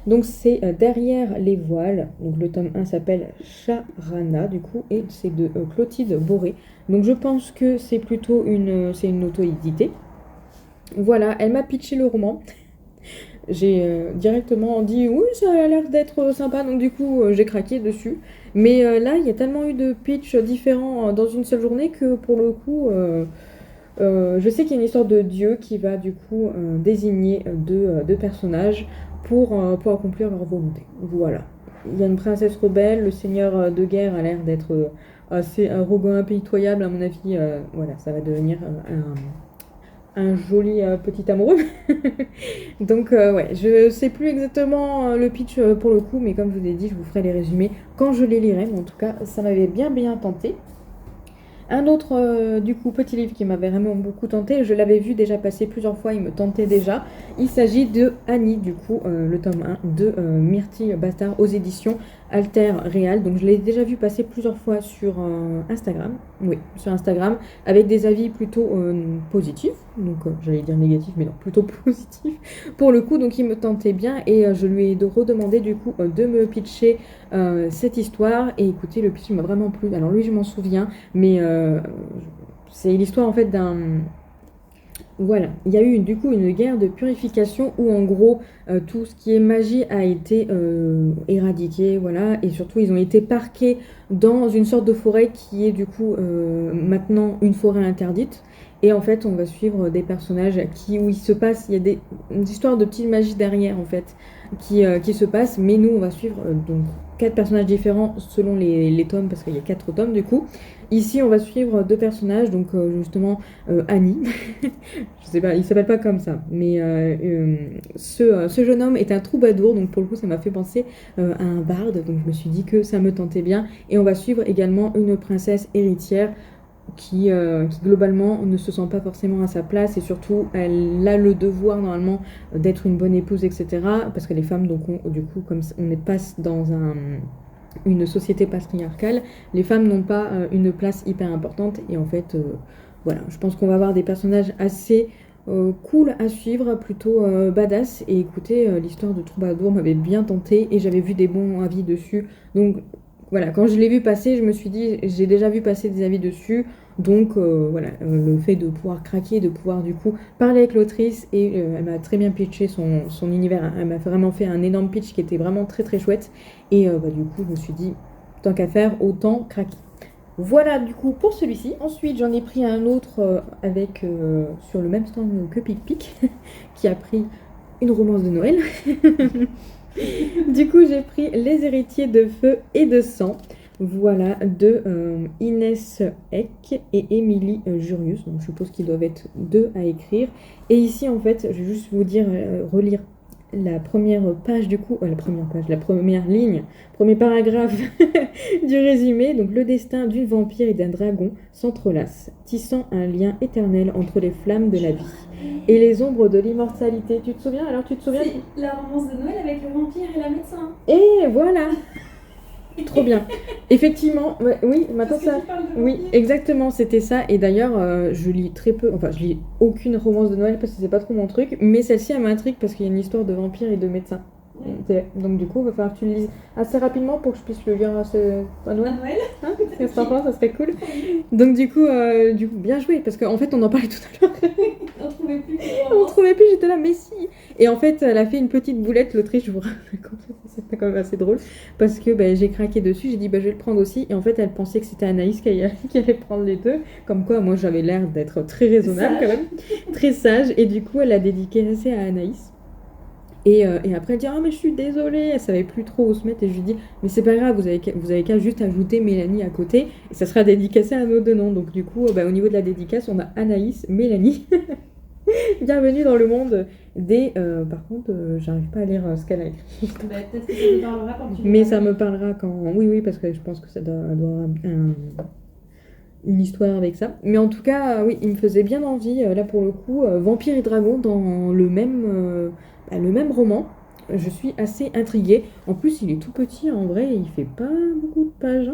Donc c'est Derrière les voiles. Donc le tome 1 s'appelle Charana du coup et c'est de Clotilde Boré. Donc je pense que c'est plutôt c'est une auto-éditée. Voilà, elle m'a pitché le roman. J'ai directement dit oui, ça a l'air d'être sympa, donc du coup j'ai craqué dessus. Mais là, il y a tellement eu de pitch différents dans une seule journée que pour le coup, je sais qu'il y a une histoire de Dieu qui va du coup désigner deux personnages pour accomplir leur volonté. Voilà. Il y a une princesse rebelle, le seigneur de guerre a l'air d'être assez arrogant, impitoyable, à mon avis. Voilà, ça va devenir un joli petit amoureux. Donc ouais, je sais plus exactement le pitch pour le coup, mais comme je vous ai dit, je vous ferai les résumés quand je les lirai. Mais en tout cas, ça m'avait bien tenté. Un autre, du coup, petit livre qui m'avait vraiment beaucoup tenté, je l'avais vu déjà passer plusieurs fois, il me tentait déjà. Il s'agit de Annie, du coup, le tome 1 de Myrtille Bastard aux éditions Alter Réal. Donc je l'ai déjà vu passer plusieurs fois sur Instagram, oui, sur Instagram, avec des avis plutôt positifs. Donc j'allais dire négatifs, mais non, plutôt positifs pour le coup. Donc il me tentait bien et je lui ai redemandé du coup de me pitcher cette histoire. Et écoutez, le pitch m'a vraiment plu. Alors lui, je m'en souviens, mais c'est l'histoire en fait d'un... Voilà, il y a eu du coup une guerre de purification où en gros tout ce qui est magie a été éradiqué, voilà, et surtout ils ont été parqués dans une sorte de forêt qui est du coup maintenant une forêt interdite. Et en fait, on va suivre des personnages où il se passe, il y a une histoire de petite magie derrière en fait qui se passe, mais nous on va suivre donc 4 personnages différents selon les tomes, parce qu'il y a 4 tomes du coup. Ici, on va suivre 2 personnages, donc justement Annie, je sais pas, il s'appelle pas comme ça, mais ce jeune homme est un troubadour, donc pour le coup, ça m'a fait penser à un barde, donc je me suis dit que ça me tentait bien. Et on va suivre également une princesse héritière qui globalement ne se sent pas forcément à sa place et surtout elle a le devoir normalement d'être une bonne épouse, etc. Parce que les femmes, donc du coup, comme on n'est pas dans une société patriarcale, les femmes n'ont pas une place hyper importante et en fait voilà, je pense qu'on va avoir des personnages assez cool à suivre, plutôt badass. Et écoutez, l'histoire de Troubadour m'avait bien tenté et j'avais vu des bons avis dessus, donc voilà, quand je l'ai vu passer, je me suis dit, j'ai déjà vu passer des avis dessus, donc voilà, le fait de pouvoir craquer, de pouvoir du coup parler avec l'autrice, et elle m'a très bien pitché son univers, elle m'a vraiment fait un énorme pitch qui était vraiment très très chouette, et du coup je me suis dit, tant qu'à faire, autant craquer. Voilà du coup pour celui-ci. Ensuite j'en ai pris un autre avec sur le même stand que Pic Pic, qui a pris une romance de Noël. Du coup, j'ai pris Les héritiers de feu et de sang, voilà, de Inès Eck et Émilie Jurius. Donc, je suppose qu'ils doivent être 2 à écrire. Et ici, en fait, je vais juste vous dire, relire la première page du coup, la première ligne, premier paragraphe du résumé. Donc, le destin d'une vampire et d'un dragon s'entrelace, tissant un lien éternel entre les flammes de la vie et les ombres de l'immortalité. Tu te souviens? Alors, tu te souviens? C'est la romance de Noël avec le vampire et la médecin. Et voilà. Trop bien. Effectivement, ouais, oui, maintenant ça. Oui, exactement, c'était ça. Et d'ailleurs, je lis très peu, enfin, je lis aucune romance de Noël parce que c'est pas trop mon truc. Mais celle-ci, elle m'intrigue parce qu'il y a une histoire de vampire et de médecin. Donc du coup, il va falloir que tu le lises assez rapidement pour que je puisse le lire à Noël. Hein, qu'est-ce que t'en penses? Ça serait cool. Donc du coup, bien joué, parce qu'en fait, on en parlait tout à l'heure. On trouvait plus. On trouvait plus, j'étais là, mais si. Et en fait, elle a fait une petite boulette, l'Autriche, je vous raconte, c'était quand même assez drôle, parce que j'ai craqué dessus, j'ai dit je vais le prendre aussi, et en fait, elle pensait que c'était Anaïs qui allait prendre les deux, comme quoi moi j'avais l'air d'être très raisonnable quand même, très sage, et du coup, elle a dédicacé à Anaïs. Et après elle dit mais je suis désolée, elle savait plus trop où se mettre, et je lui dis mais c'est pas grave, vous avez qu'à juste ajouter Mélanie à côté et ça sera dédicacé à nos deux noms. Donc du coup au niveau de la dédicace on a Anaïs, Mélanie. Bienvenue dans le monde des par contre j'arrive pas à lire ce qu'elle a écrit. Peut-être que ça me parlera quand tu mais ça me parlera quand oui parce que je pense que ça doit avoir une histoire avec ça. Mais en tout cas oui, il me faisait bien envie là pour le coup Vampire et Dragon dans le même roman. Je suis assez intriguée. En plus, il est tout petit en vrai, il fait pas beaucoup de pages.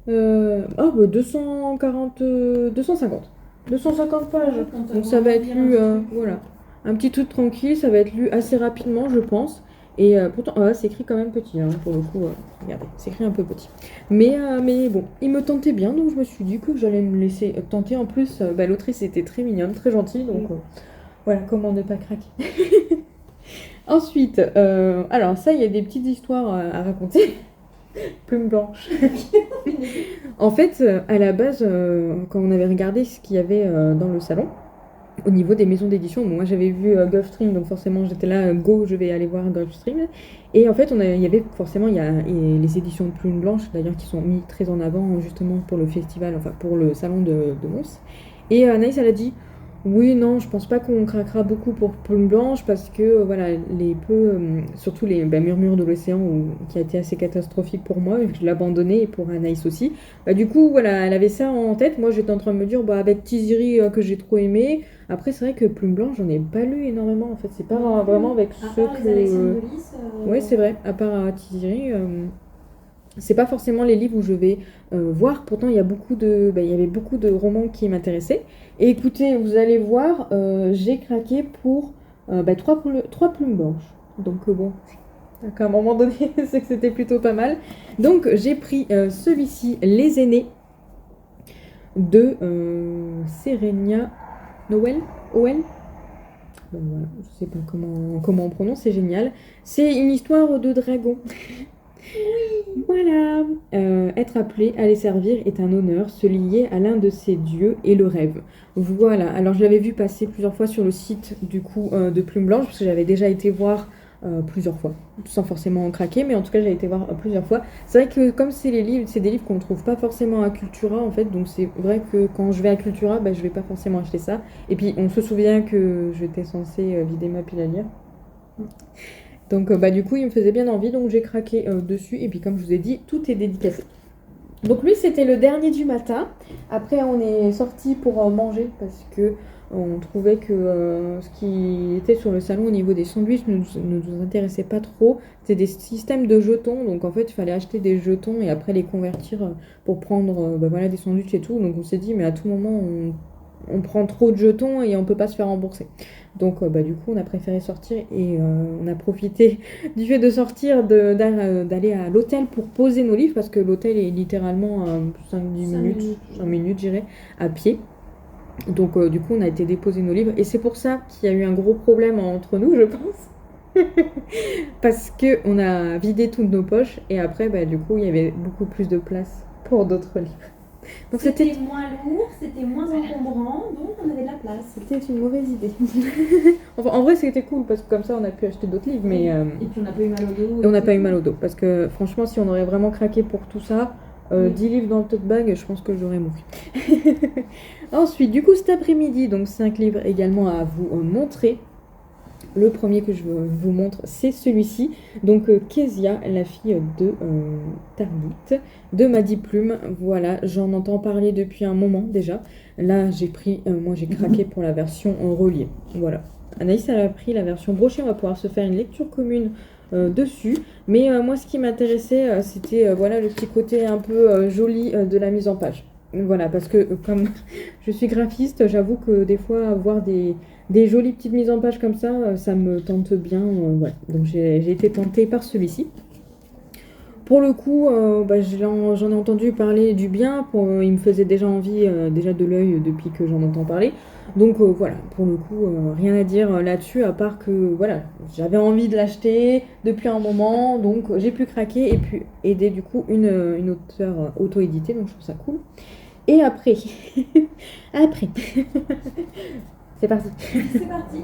250 pages. Donc ça va être lu, voilà, un petit truc tranquille, ça va être lu assez rapidement, je pense. Et pourtant, c'est écrit quand même petit, hein, pour le coup. Regardez, c'est écrit un peu petit. Mais bon, il me tentait bien, donc je me suis dit que j'allais me laisser tenter. En plus, l'autrice était très mignonne, très gentille, donc voilà, comment ne pas craquer. Ensuite, alors ça, il y a des petites histoires à raconter. Plume blanche. En fait, à la base, quand on avait regardé ce qu'il y avait dans le salon, au niveau des maisons d'édition, moi j'avais vu Gulfstream, donc forcément j'étais là, go, je vais aller voir Gulfstream. Et en fait, il y avait forcément les éditions de Plume blanche, d'ailleurs, qui sont mis très en avant justement pour le festival, enfin pour le salon de Mons. Et Anaïs, elle a dit oui, non, je pense pas qu'on craquera beaucoup pour Plume blanche parce que voilà, surtout les murmures de l'océan qui a été assez catastrophique pour moi, vu que je l'ai abandonné et pour Anaïs aussi. Du coup, voilà, elle avait ça en tête. Moi, j'étais en train de me dire, avec Tiziri que j'ai trop aimé. Après, c'est vrai que Plume blanche, j'en ai pas lu énormément en fait. C'est pas vraiment avec ceux que. Oui, c'est vrai, à part Tiziri. C'est pas forcément les livres où je vais voir. Pourtant, il y avait beaucoup de romans qui m'intéressaient. Et écoutez, vous allez voir, j'ai craqué pour 3 plumes blanches. Donc bon, à un moment donné, c'est que c'était plutôt pas mal. Donc j'ai pris celui-ci, Les Aînés, de Serenia Noël. Owen. Bon, voilà, je sais pas comment on prononce, c'est génial. C'est une histoire de dragon. Voilà. Être appelé à les servir est un honneur, se lier à l'un de ces dieux est le rêve. Voilà, alors je l'avais vu passer plusieurs fois sur le site du coup de Plume Blanche, parce que j'avais déjà été voir plusieurs fois, sans forcément en craquer, mais en tout cas j'ai été voir plusieurs fois. C'est vrai que comme c'est des livres qu'on ne trouve pas forcément à Cultura en fait, donc c'est vrai que quand je vais à Cultura, je vais pas forcément acheter ça. Et puis on se souvient que j'étais censée vider ma pile à lire. Donc du coup il me faisait bien envie, donc j'ai craqué dessus, et puis comme je vous ai dit, tout est dédicacé. Donc lui c'était le dernier du matin. Après on est sorti pour manger parce que on trouvait que ce qui était sur le salon au niveau des sandwichs ne nous intéressait pas trop. C'était des systèmes de jetons, donc en fait il fallait acheter des jetons et après les convertir pour prendre des sandwichs et tout. Donc on s'est dit mais à tout moment on prend trop de jetons et on peut pas se faire rembourser. Donc du coup on a préféré sortir et on a profité du fait de sortir d'aller à l'hôtel pour poser nos livres, parce que l'hôtel est littéralement à 5 minutes j'irais, à pied. Donc du coup on a été déposer nos livres, et c'est pour ça qu'il y a eu un gros problème entre nous, je pense. Parce que on a vidé toutes nos poches et après du coup il y avait beaucoup plus de place pour d'autres livres. Donc c'était moins lourd, c'était moins encombrant, donc on avait de la place. C'était une mauvaise idée. Enfin, en vrai, c'était cool parce que comme ça, on a pu acheter d'autres livres. Mais, et puis on n'a pas eu mal au dos. Et on n'a pas eu mal au dos parce que franchement, si on aurait vraiment craqué pour tout ça, 10 livres dans le tote bag, je pense que j'aurais mouru. Ensuite, du coup, cet après-midi, donc 5 livres également à vous montrer. Le premier que je vous montre, c'est celui-ci. Donc, Kezia, la fille de Tarbit, de Maddy Plume. Voilà, j'en entends parler depuis un moment déjà. Là, j'ai craqué pour la version reliée. Voilà. Anaïs, elle a pris la version brochée. On va pouvoir se faire une lecture commune dessus. Mais moi, ce qui m'intéressait, c'était le petit côté un peu joli de la mise en page. Voilà, parce que comme je suis graphiste, j'avoue que des fois, avoir des jolies petites mises en page comme ça me tente bien. Ouais. Donc j'ai été tentée par celui-ci. Pour le coup, j'en ai entendu parler du bien. Il me faisait déjà envie, déjà de l'œil depuis que j'en entends parler. Donc voilà, pour le coup, rien à dire là-dessus, à part que voilà, j'avais envie de l'acheter depuis un moment, donc j'ai pu craquer et puis aider du coup une auteure auto-éditée, donc je trouve ça cool. Et après, après, c'est parti. C'est parti.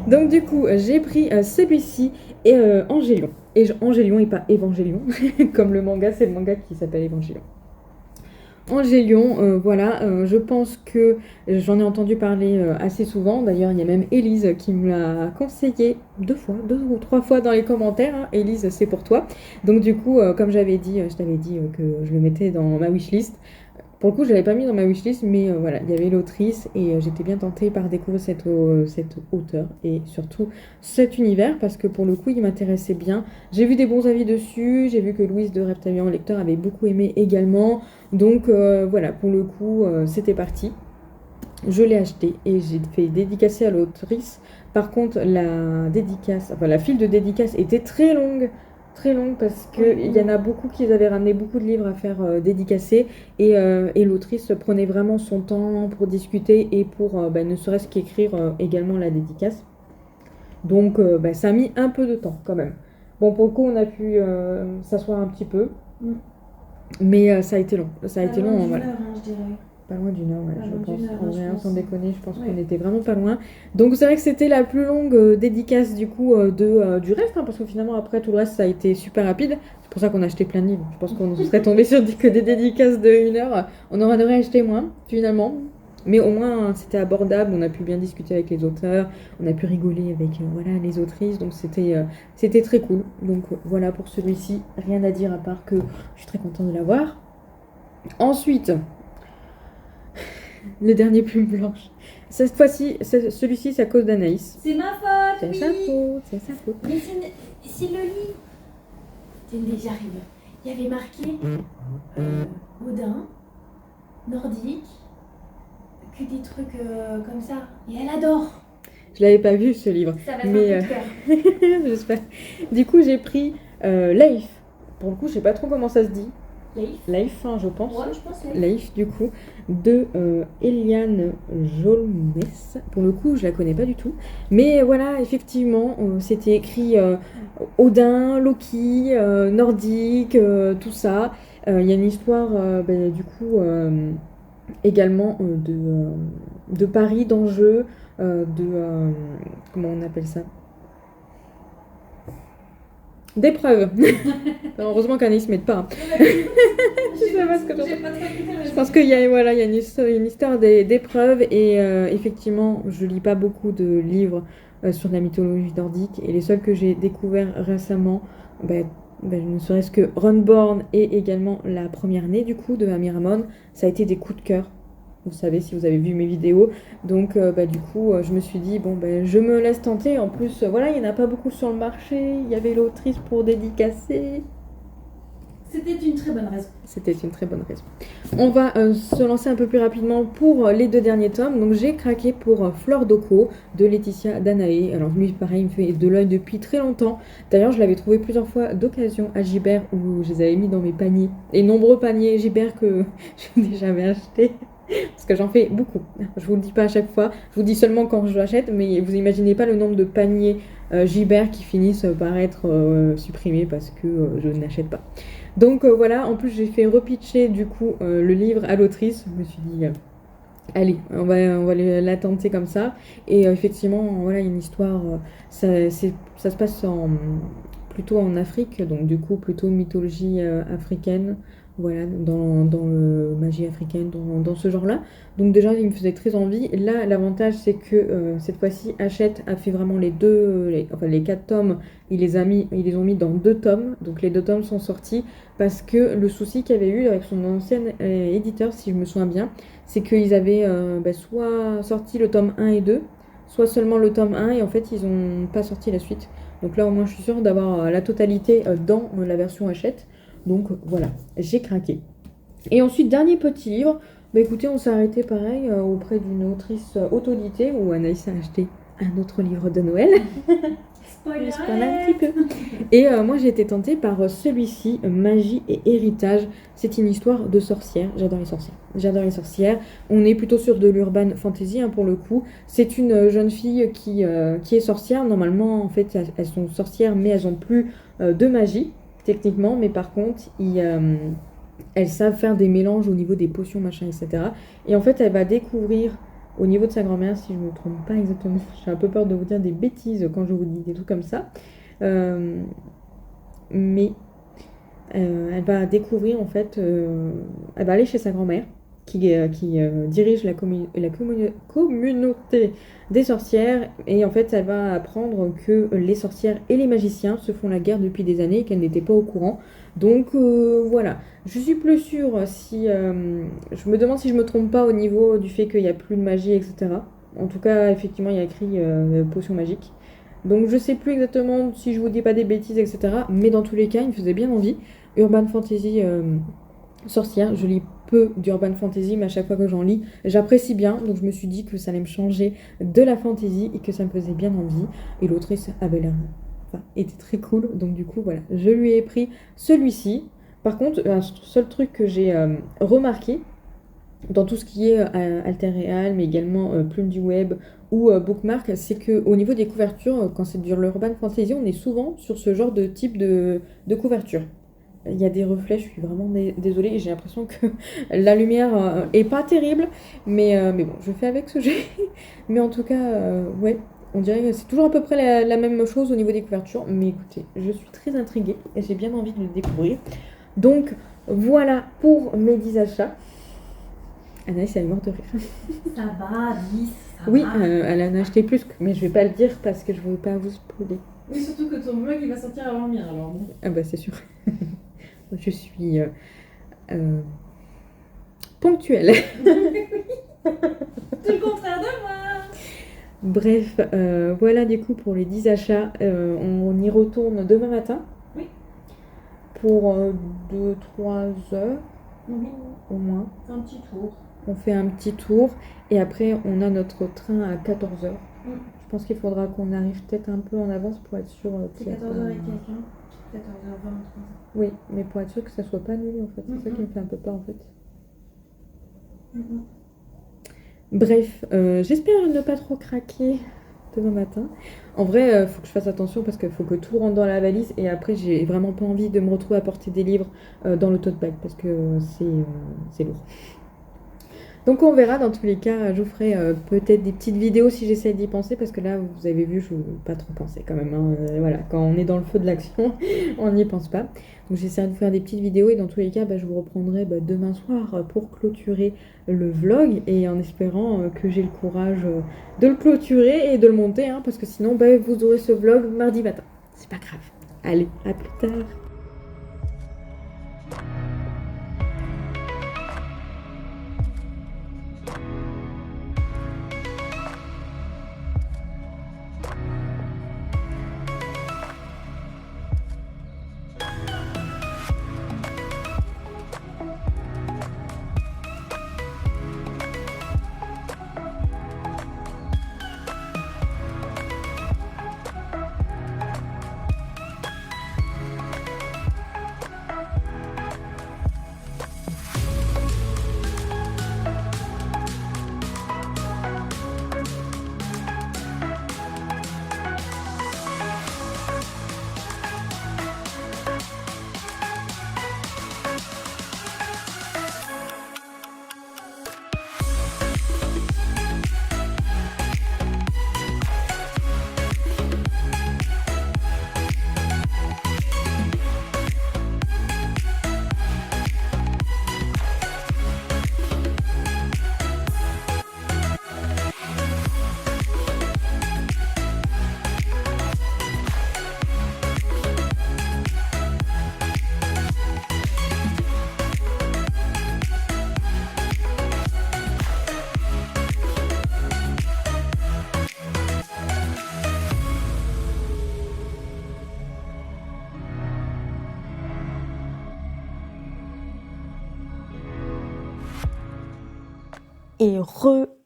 Donc du coup, j'ai pris celui-ci et Angélion. Et Angélion et pas Évangélion, comme le manga, c'est le manga qui s'appelle Évangélion. Angélion, voilà, je pense que j'en ai entendu parler assez souvent. D'ailleurs, il y a même Élise qui me l'a conseillé deux ou trois fois dans les commentaires. Hein. Élise, c'est pour toi. Donc du coup, comme j'avais dit, je t'avais dit que je le mettais dans ma wishlist. Pour le coup, je l'avais pas mis dans ma wishlist, mais voilà, il y avait l'autrice et j'étais bien tentée par découvrir cette auteure et surtout cet univers parce que pour le coup, il m'intéressait bien. J'ai vu des bons avis dessus, j'ai vu que Louise de Reptalian Lecteur avait beaucoup aimé également. Donc voilà, pour le coup, c'était parti. Je l'ai acheté et j'ai fait dédicacer à l'autrice. Par contre, la file de dédicace était très longue parce qu'il y en a beaucoup qui avaient ramené beaucoup de livres à faire dédicacer et l'autrice prenait vraiment son temps pour discuter et pour ne serait-ce qu'écrire également la dédicace. Donc ça a mis un peu de temps quand même. Bon, pour le coup, on a pu s'asseoir un petit peu, mais ça a été long. Ça a été long, voilà. Je dirais. Pas loin d'une heure, ouais, Pas je loin pense. d'une heure, En je vrai, pense. sans déconner, je pense Ouais. qu'on était vraiment pas loin. Donc c'est vrai que c'était la plus longue dédicace du coup du reste, hein, parce que finalement après tout le reste ça a été super rapide. C'est pour ça qu'on a acheté plein de livres. Je pense qu'on serait tombé sur que des dédicaces de 1 heure. On aurait dû acheter moins finalement. Mais au moins c'était abordable, on a pu bien discuter avec les auteurs, on a pu rigoler avec voilà, les autrices, donc c'était très cool. Donc voilà pour celui-ci, rien à dire à part que je suis très contente de l'avoir. Ensuite, le dernier plume blanche. Cette fois-ci, celui-ci, c'est à cause d'Anaïs. C'est ma faute, C'est oui. sa faute, c'est sa faute. Mais c'est le lit. Attendez, j'arrive. Il y avait marqué Odin, nordique, que des trucs comme ça. Et elle adore. Je l'avais pas vu ce livre, Ça va être mais un coup de cœur. j'espère. Du coup, j'ai pris Leif. Pour le coup, je sais pas trop comment ça se dit. Leif, hein, je pense. Ouais, je pense que Leif, du coup, de Eliane Jolmes. Pour le coup, je la connais pas du tout. Mais voilà, effectivement, c'était écrit Odin, Loki, nordique, tout ça. Il y a une histoire, du coup, également de paris, d'enjeux, comment on appelle ça? D'épreuves. Heureusement qu'Anaïs ne m'aide pas. Hein. Je sais pas ce que je pense qu'il y a, voilà, il y a une histoire d'épreuves et effectivement, je lis pas beaucoup de livres sur la mythologie nordique et les seuls que j'ai découverts récemment, ne serait-ce que Runborn et également La Première Née du coup de Amir Amon, ça a été des coups de cœur. Vous savez si vous avez vu mes vidéos. Donc du coup, je me suis dit, je me laisse tenter. En plus, voilà, il n'y en a pas beaucoup sur le marché. Il y avait l'autrice pour dédicacer. C'était une très bonne raison. C'était une très bonne raison. On va se lancer un peu plus rapidement pour les 2 derniers tomes. Donc j'ai craqué pour Fleur d'Oko de Laetitia Danaé. Alors lui, pareil, il me fait de l'œil depuis très longtemps. D'ailleurs, je l'avais trouvé plusieurs fois d'occasion à Gibert où je les avais mis dans mes paniers. Les nombreux paniers Gibert que je n'ai jamais achetés. Parce que j'en fais beaucoup. Je vous le dis pas à chaque fois. Je vous dis seulement quand je l'achète. Mais vous imaginez pas le nombre de paniers Gibert qui finissent par être supprimés parce que je n'achète pas. Donc voilà, en plus j'ai fait repitcher du coup le livre à l'autrice. Je me suis dit, allez, on va la tenter comme ça. Et effectivement, voilà, il y a une histoire, ça se passe plutôt en Afrique, donc du coup plutôt mythologie africaine. Voilà, dans le magie africaine, dans ce genre-là. Donc déjà, il me faisait très envie. Là, l'avantage, c'est que cette fois-ci, Hachette a fait vraiment les 4 tomes. Ils les ont mis dans 2 tomes. Donc les 2 tomes sont sortis parce que le souci qu'il y avait eu avec son ancien éditeur, si je me souviens bien, c'est qu'ils avaient soit sorti le tome 1 et 2, soit seulement le tome 1, et en fait, ils n'ont pas sorti la suite. Donc là, au moins, je suis sûre d'avoir la totalité dans la version Hachette. Donc voilà, j'ai craqué. Et ensuite, dernier petit livre. Bah écoutez, on s'est arrêté pareil auprès d'une autrice autodidacte où Anaïs a acheté un autre livre de Noël. Spoiler. Je spoil un petit peu. Et moi j'ai été tentée par celui-ci, Magie et héritage. C'est une histoire de sorcière. J'adore les sorcières. J'adore les sorcières. On est plutôt sur de l'urban fantasy hein, pour le coup. C'est une jeune fille qui est sorcière. Normalement, en fait, elles sont sorcières, mais elles ont plus de magie, techniquement. Mais par contre, elles savent faire des mélanges au niveau des potions, machin, etc. Et en fait, elle va découvrir au niveau de sa grand-mère, si je ne me trompe pas exactement, j'ai un peu peur de vous dire des bêtises quand je vous dis des trucs comme ça. Mais elle va découvrir en fait, elle va aller chez sa grand-mère qui dirige la communauté des sorcières et en fait elle va apprendre que les sorcières et les magiciens se font la guerre depuis des années et qu'elle n'était pas au courant. Donc voilà, je suis plus sûre si... je me demande si je me trompe pas au niveau du fait qu'il n'y a plus de magie, etc. En tout cas, effectivement, il y a écrit potion magique. Donc je sais plus exactement si je vous dis pas des bêtises, etc. Mais dans tous les cas, il me faisait bien envie. Urban Fantasy sorcière, je lis peu d'Urban Fantasy, mais à chaque fois que j'en lis, j'apprécie bien. Donc je me suis dit que ça allait me changer de la fantasy et que ça me faisait bien envie. Et l'autrice avait l'air... était très cool, donc du coup voilà, je lui ai pris celui-ci. Par contre, un seul truc que j'ai remarqué dans tout ce qui est Alter Real, mais également Plume du Web ou Bookmark, c'est qu'au niveau des couvertures, quand c'est du l'urban fantasy, on est souvent sur ce genre de type de couverture. Il y a des reflets, je suis vraiment désolée, j'ai l'impression que la lumière est pas terrible, mais bon, je fais avec ce que j'ai. Mais en tout cas, ouais, on dirait que c'est toujours à peu près la même chose au niveau des couvertures. Mais écoutez, je suis très intriguée et j'ai bien envie de le découvrir. Donc voilà pour mes 10 achats. Anaïs, elle est morte de rire. Ça va, 10, ça Oui, va. elle en a acheté plus, mais je vais pas le dire parce que je veux pas vous spoiler. Oui, surtout que ton blog il va sortir avant le mien alors. Bon. Ah bah c'est sûr. Je suis ponctuelle. Tout le contraire de moi. Bref, voilà du coup pour les 10 achats. On y retourne demain matin. Oui. Pour 2-3 heures Oui, au moins. un petit tour. On fait un petit tour et après on a notre train à 14 heures. Je pense qu'il faudra qu'on arrive peut-être un peu en avance pour être sûr C'est qu'il y a 14h pas- et quelqu'un. 14h20. Oui, mais pour être sûr que ça soit pas annulé en fait. C'est ça qui me fait un peu peur en fait. Bref, j'espère ne pas trop craquer demain matin. En vrai, faut que je fasse attention parce qu'il faut que tout rentre dans la valise et après j'ai vraiment pas envie de me retrouver à porter des livres dans le tote bag parce que c'est lourd. Donc on verra, dans tous les cas, je vous ferai peut-être des petites vidéos si j'essaie d'y penser parce que là, vous avez vu, je ne veux pas trop penser quand même. Hein. Voilà, quand on est dans le feu de l'action, on n'y pense pas. Donc j'essaierai de vous faire des petites vidéos et dans tous les cas, je vous reprendrai demain soir pour clôturer le vlog et en espérant que j'ai le courage de le clôturer et de le monter hein, parce que sinon, vous aurez ce vlog mardi matin. C'est pas grave. Allez, à plus tard.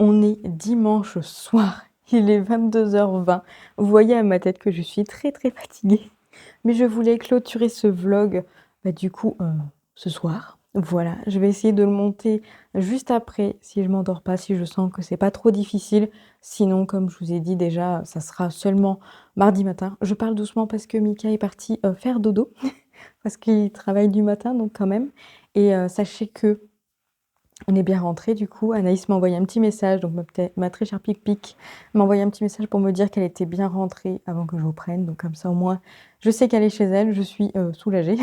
On est dimanche soir, il est 22h20. Vous voyez à ma tête que je suis très très fatiguée. Mais je voulais clôturer ce vlog, ce soir. Voilà, je vais essayer de le monter juste après, si je m'endors pas, si je sens que c'est pas trop difficile. Sinon, comme je vous ai dit déjà, ça sera seulement mardi matin. Je parle doucement parce que Mika est parti faire dodo, parce qu'il travaille du matin, donc quand même. Et sachez que on est bien rentré du coup. Anaïs m'a envoyé un petit message, donc ma très chère Pic m'a envoyé un petit message pour me dire qu'elle était bien rentrée avant que je vous prenne. Donc comme ça au moins, je sais qu'elle est chez elle, je suis soulagée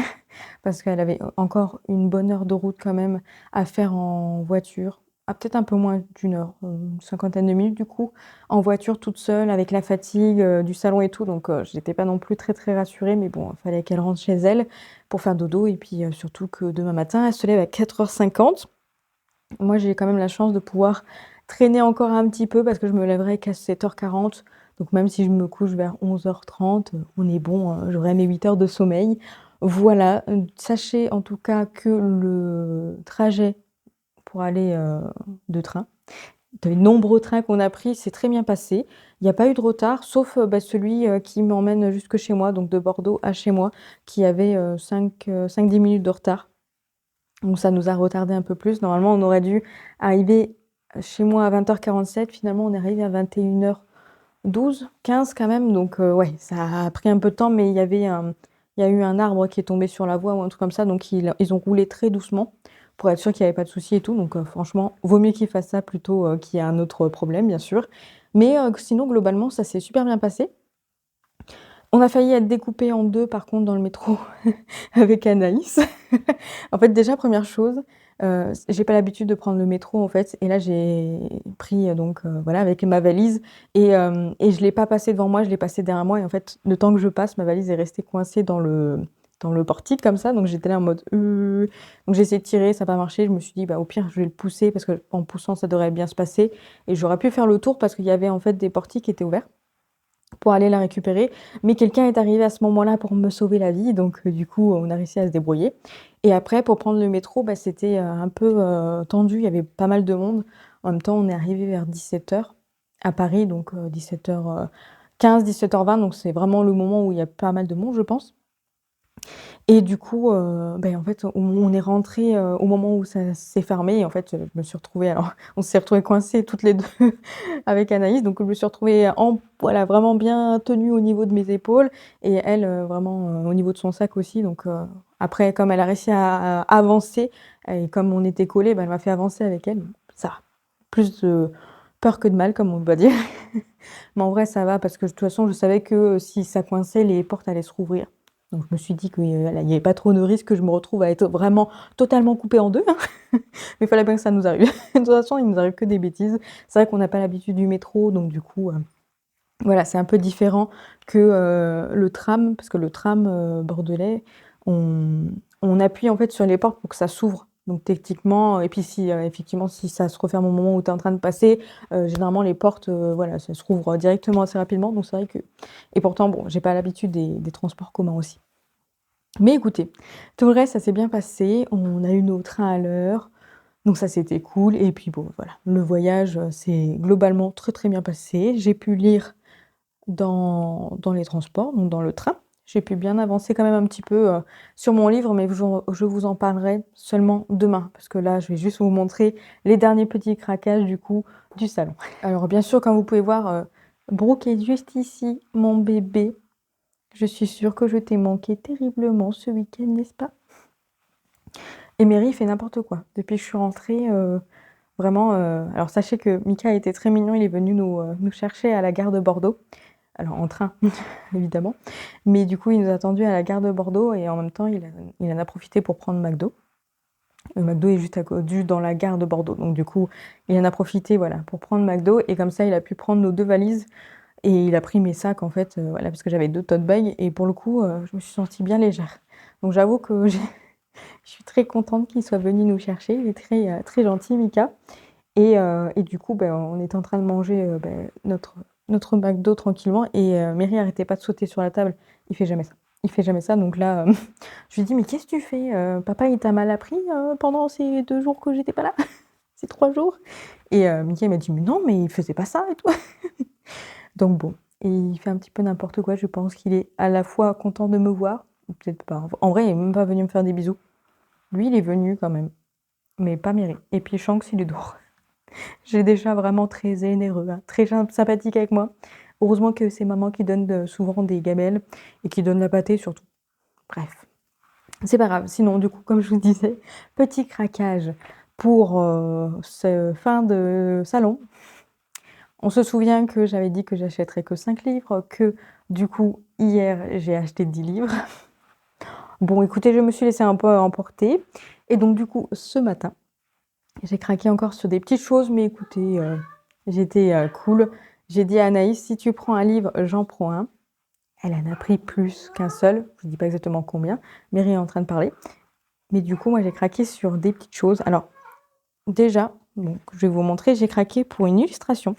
parce qu'elle avait encore une bonne heure de route quand même à faire en voiture. Ah, peut-être un peu moins d'une heure, une cinquantaine de minutes du coup, en voiture toute seule avec la fatigue du salon et tout. Donc j'étais pas non plus très très rassurée, mais bon, il fallait qu'elle rentre chez elle pour faire dodo et puis surtout que demain matin, elle se lève à 4h50. Moi, j'ai quand même la chance de pouvoir traîner encore un petit peu parce que je me lèverai qu'à 7h40. Donc même si je me couche vers 11h30, on est bon, j'aurai mes 8 heures de sommeil. Voilà, sachez en tout cas que le trajet pour aller de train, les nombreux trains qu'on a pris, c'est très bien passé. Il n'y a pas eu de retard, sauf celui qui m'emmène jusque chez moi, donc de Bordeaux à chez moi, qui avait 5-10 minutes de retard. Donc ça nous a retardé un peu plus. Normalement, on aurait dû arriver chez moi à 20h47. Finalement, on est arrivé à 21h12, 15 quand même. Donc ouais, ça a pris un peu de temps, mais il y a eu un arbre qui est tombé sur la voie ou un truc comme ça. Donc ils ont roulé très doucement pour être sûr qu'il n'y avait pas de souci et tout. Donc franchement, vaut mieux qu'ils fassent ça plutôt qu'il y ait un autre problème, bien sûr. Mais sinon, globalement, ça s'est super bien passé. On a failli être découpé en deux, par contre, dans le métro avec Anaïs. En fait, déjà, première chose, j'ai pas l'habitude de prendre le métro, en fait. Et là, j'ai pris, voilà, avec ma valise. Et je l'ai pas passé devant moi, je l'ai passé derrière moi. Et en fait, le temps que je passe, ma valise est restée coincée dans le portique, comme ça. Donc, j'étais là en mode... Donc, j'ai essayé de tirer, ça n'a pas marché. Je me suis dit, bah, au pire, je vais le pousser, parce qu'en poussant, ça devrait bien se passer. Et j'aurais pu faire le tour, parce qu'il y avait, en fait, des portiques qui étaient ouverts pour aller la récupérer. Mais quelqu'un est arrivé à ce moment-là pour me sauver la vie. Donc, du coup, on a réussi à se débrouiller. Et après, pour prendre le métro, bah, c'était un peu tendu. Il y avait pas mal de monde. En même temps, on est arrivé vers 17h à Paris. Donc, 17h15, 17h20. Donc, c'est vraiment le moment où il y a pas mal de monde, je pense. Et du coup, en fait, on est rentré au moment où ça s'est fermé. Et en fait, je me suis retrouvée, alors, on s'est retrouvés coincés toutes les deux avec Anaïs. Donc, je me suis retrouvée voilà, vraiment bien tenue au niveau de mes épaules. Et elle, vraiment au niveau de son sac aussi. Donc, après, comme elle a réussi à avancer, et comme on était collés, elle m'a fait avancer avec elle. Ça va. Plus de peur que de mal, comme on doit dire. Mais en vrai, ça va parce que de toute façon, je savais que si ça coinçait, les portes allaient se rouvrir. Donc je me suis dit qu'il n'y avait pas trop de risque que je me retrouve à être vraiment totalement coupée en deux. Mais il fallait bien que ça nous arrive. De toute façon, il nous arrive que des bêtises. C'est vrai qu'on n'a pas l'habitude du métro, donc du coup, voilà, c'est un peu différent que le tram, parce que le tram bordelais, on appuie en fait sur les portes pour que ça s'ouvre. Donc techniquement, et puis si effectivement si ça se referme au moment où tu es en train de passer, généralement les portes, voilà, ça se rouvre directement assez rapidement. Donc c'est vrai que... Et pourtant, bon, j'ai pas l'habitude des transports communs aussi. Mais écoutez, tout le reste, ça s'est bien passé. On a eu nos trains à l'heure. Donc ça, c'était cool. Et puis bon, voilà, le voyage s'est globalement très très bien passé. J'ai pu lire dans les transports, donc dans le train. J'ai pu bien avancer quand même un petit peu sur mon livre, mais je vous en parlerai seulement demain. Parce que là, je vais juste vous montrer les derniers petits craquages du coup du salon. Alors bien sûr, comme vous pouvez voir, Brooke est juste ici, mon bébé. Je suis sûre que je t'ai manqué terriblement ce week-end, n'est-ce pas? Et Mary fait n'importe quoi. Depuis que je suis rentrée, vraiment... Alors sachez que Mika a été très mignon, il est venu nous chercher à la gare de Bordeaux. Alors en train, évidemment. Mais du coup, il nous a attendus à la gare de Bordeaux et en même temps, il en a profité pour prendre McDo. Le McDo est juste dans la gare de Bordeaux. Donc du coup, il en a profité voilà, pour prendre McDo et comme ça, il a pu prendre nos 2 valises. Et il a pris mes sacs en fait, voilà, parce que j'avais 2 tote bags et pour le coup, je me suis sentie bien légère. Donc j'avoue que je suis très contente qu'il soit venu nous chercher. Il est très, très gentil, Mika. Et du coup, on était en train de manger notre McDo tranquillement et Mary arrêtait pas de sauter sur la table. Il fait jamais ça. Il fait jamais ça. Donc là, je lui dis, mais qu'est-ce que tu fais? Papa, il t'a mal appris pendant ces 2 jours que j'étais pas là? ces 3 jours. Et Mickey m'a dit: «Mais non, mais il faisait pas ça et tout». Donc bon, il fait un petit peu n'importe quoi. Je pense qu'il est à la fois content de me voir, ou peut-être pas. En vrai, il est même pas venu me faire des bisous. Lui, il est venu quand même, mais pas Miri. Et puis Shanks, il est dehors. J'ai déjà vraiment très généreux, hein, très sympathique avec moi. Heureusement que c'est maman qui donne souvent des gamelles et qui donne la pâtée surtout. Bref, c'est pas grave. Sinon, du coup, comme je vous disais, petit craquage pour ce fin de salon. On se souvient que j'avais dit que j'achèterais que 5 livres, que du coup, hier, j'ai acheté 10 livres. Bon, écoutez, je me suis laissée un peu emporter. Et donc, du coup, ce matin, j'ai craqué encore sur des petites choses, mais écoutez, j'étais cool. J'ai dit à Anaïs, si tu prends un livre, j'en prends un. Elle en a pris plus qu'un seul, je ne dis pas exactement combien. Mary est en train de parler. Mais du coup, moi, j'ai craqué sur des petites choses. Alors, déjà, bon, je vais vous montrer, j'ai craqué pour une illustration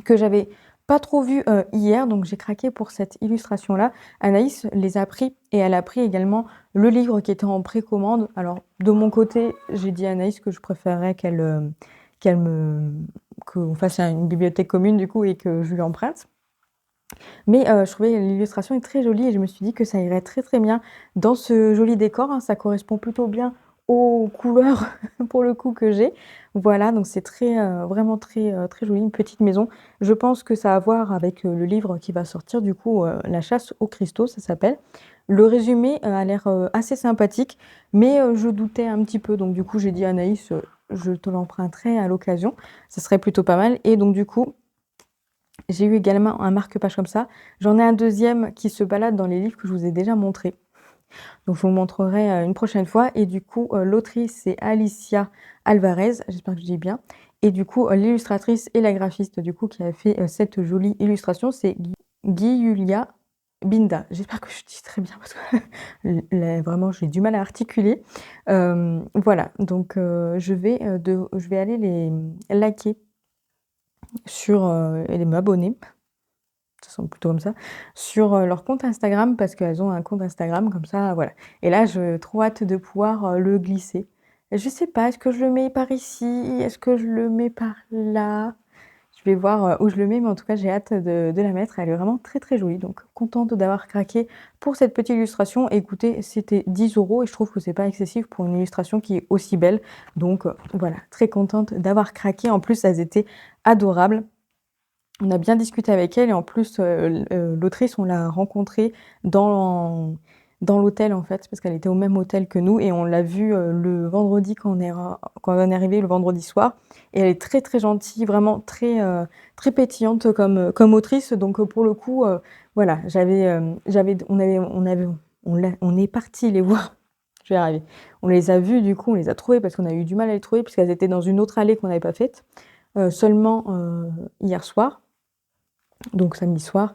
que j'avais pas trop vue hier, donc j'ai craqué pour cette illustration-là. Anaïs les a pris et elle a pris également le livre qui était en précommande. Alors, de mon côté, j'ai dit à Anaïs que je préférerais qu'on fasse une bibliothèque commune du coup et que je lui emprunte. Mais je trouvais l'illustration est très jolie et je me suis dit que ça irait très très bien dans ce joli décor, hein. Ça correspond plutôt bien aux couleurs pour le coup que j'ai. Voilà, donc c'est très vraiment très très joli, une petite maison. Je pense que ça a à voir avec le livre qui va sortir du coup, La chasse aux cristaux, ça s'appelle. Le résumé a l'air assez sympathique, mais je doutais un petit peu, donc du coup j'ai dit à Anaïs, je te l'emprunterai à l'occasion, ça serait plutôt pas mal. Et donc du coup, j'ai eu également un marque-page comme ça. J'en ai un deuxième qui se balade dans les livres que je vous ai déjà montrés. Donc je vous montrerai une prochaine fois. Et du coup, l'autrice, c'est Alicia Alvarez, j'espère que je dis bien. Et du coup, l'illustratrice et la graphiste du coup qui a fait cette jolie illustration, c'est Guy-Yulia Binda. J'espère que je dis très bien parce que vraiment j'ai du mal à articuler. Voilà, donc je vais aller les liker sur et m'abonner, ça semble plutôt comme ça, sur leur compte Instagram parce qu'elles ont un compte Instagram comme ça, voilà. Et là, je trop hâte de pouvoir le glisser. Et je sais pas, est-ce que je le mets par ici? Est-ce que je le mets par là? Je vais voir où je le mets, mais en tout cas, j'ai hâte de la mettre. Elle est vraiment très très jolie, donc contente d'avoir craqué pour cette petite illustration. Écoutez, c'était 10 € et je trouve que c'est pas excessif pour une illustration qui est aussi belle. Donc voilà, très contente d'avoir craqué. En plus, elles étaient adorables. On a bien discuté avec elle et en plus, l'autrice, on l'a rencontrée dans l'hôtel en fait, parce qu'elle était au même hôtel que nous et on l'a vue le vendredi quand on est arrivé le vendredi soir. Et elle est très très gentille, vraiment très très pétillante comme autrice. Donc pour le coup, voilà, on est parti les voir. Je vais y arriver. On les a vus du coup, on les a trouvés parce qu'on a eu du mal à les trouver puisqu'elles étaient dans une autre allée qu'on n'avait pas faite seulement hier soir. Donc samedi soir,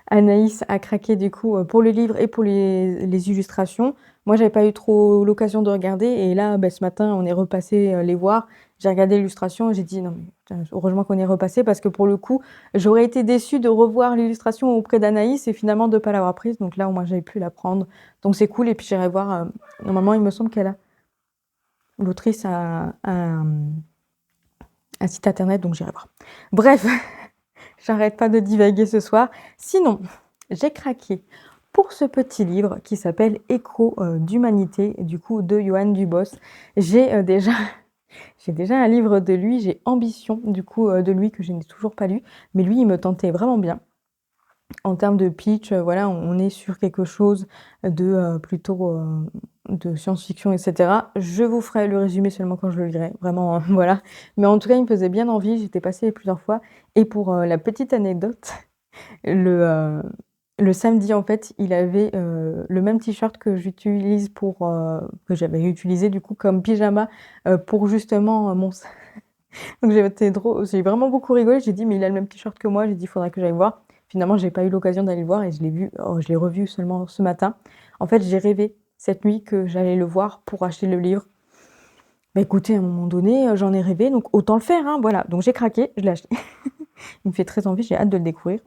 Anaïs a craqué du coup pour le livre et pour les illustrations. Moi, j'avais pas eu trop l'occasion de regarder et là, ce matin, on est repassé les voir. J'ai regardé l'illustration et j'ai dit non, mais heureusement qu'on est repassé parce que pour le coup, j'aurais été déçue de revoir l'illustration auprès d'Anaïs et finalement de pas l'avoir prise. Donc là, au moins, j'avais pu la prendre. Donc c'est cool et puis j'irai voir. Normalement, il me semble qu'elle a l'autrice a un site internet, donc j'irai voir. Bref, j'arrête pas de divaguer ce soir. Sinon, j'ai craqué pour ce petit livre qui s'appelle Écho d'humanité, du coup de Johan Dubos. J'ai déjà un livre de lui, j'ai Ambition du coup de lui que je n'ai toujours pas lu, mais lui il me tentait vraiment bien. En termes de pitch, voilà, on est sur quelque chose de plutôt de science-fiction, etc. Je vous ferai le résumé seulement quand je le lirai, vraiment, voilà. Mais en tout cas, il me faisait bien envie, j'étais passée plusieurs fois. Et pour la petite anecdote, le samedi, en fait, il avait le même t-shirt que j'utilise que j'avais utilisé du coup comme pyjama pour justement mon... Donc j'ai vraiment beaucoup rigolé, j'ai dit mais il a le même t-shirt que moi, j'ai dit il faudra que j'aille voir. Finalement, j'ai pas eu l'occasion d'aller le voir et je l'ai revu seulement ce matin. En fait, j'ai rêvé cette nuit que j'allais le voir pour acheter le livre. Bah écoutez, à un moment donné, j'en ai rêvé, donc autant le faire, hein, voilà. Donc j'ai craqué, je l'ai acheté. Il me fait très envie, j'ai hâte de le découvrir.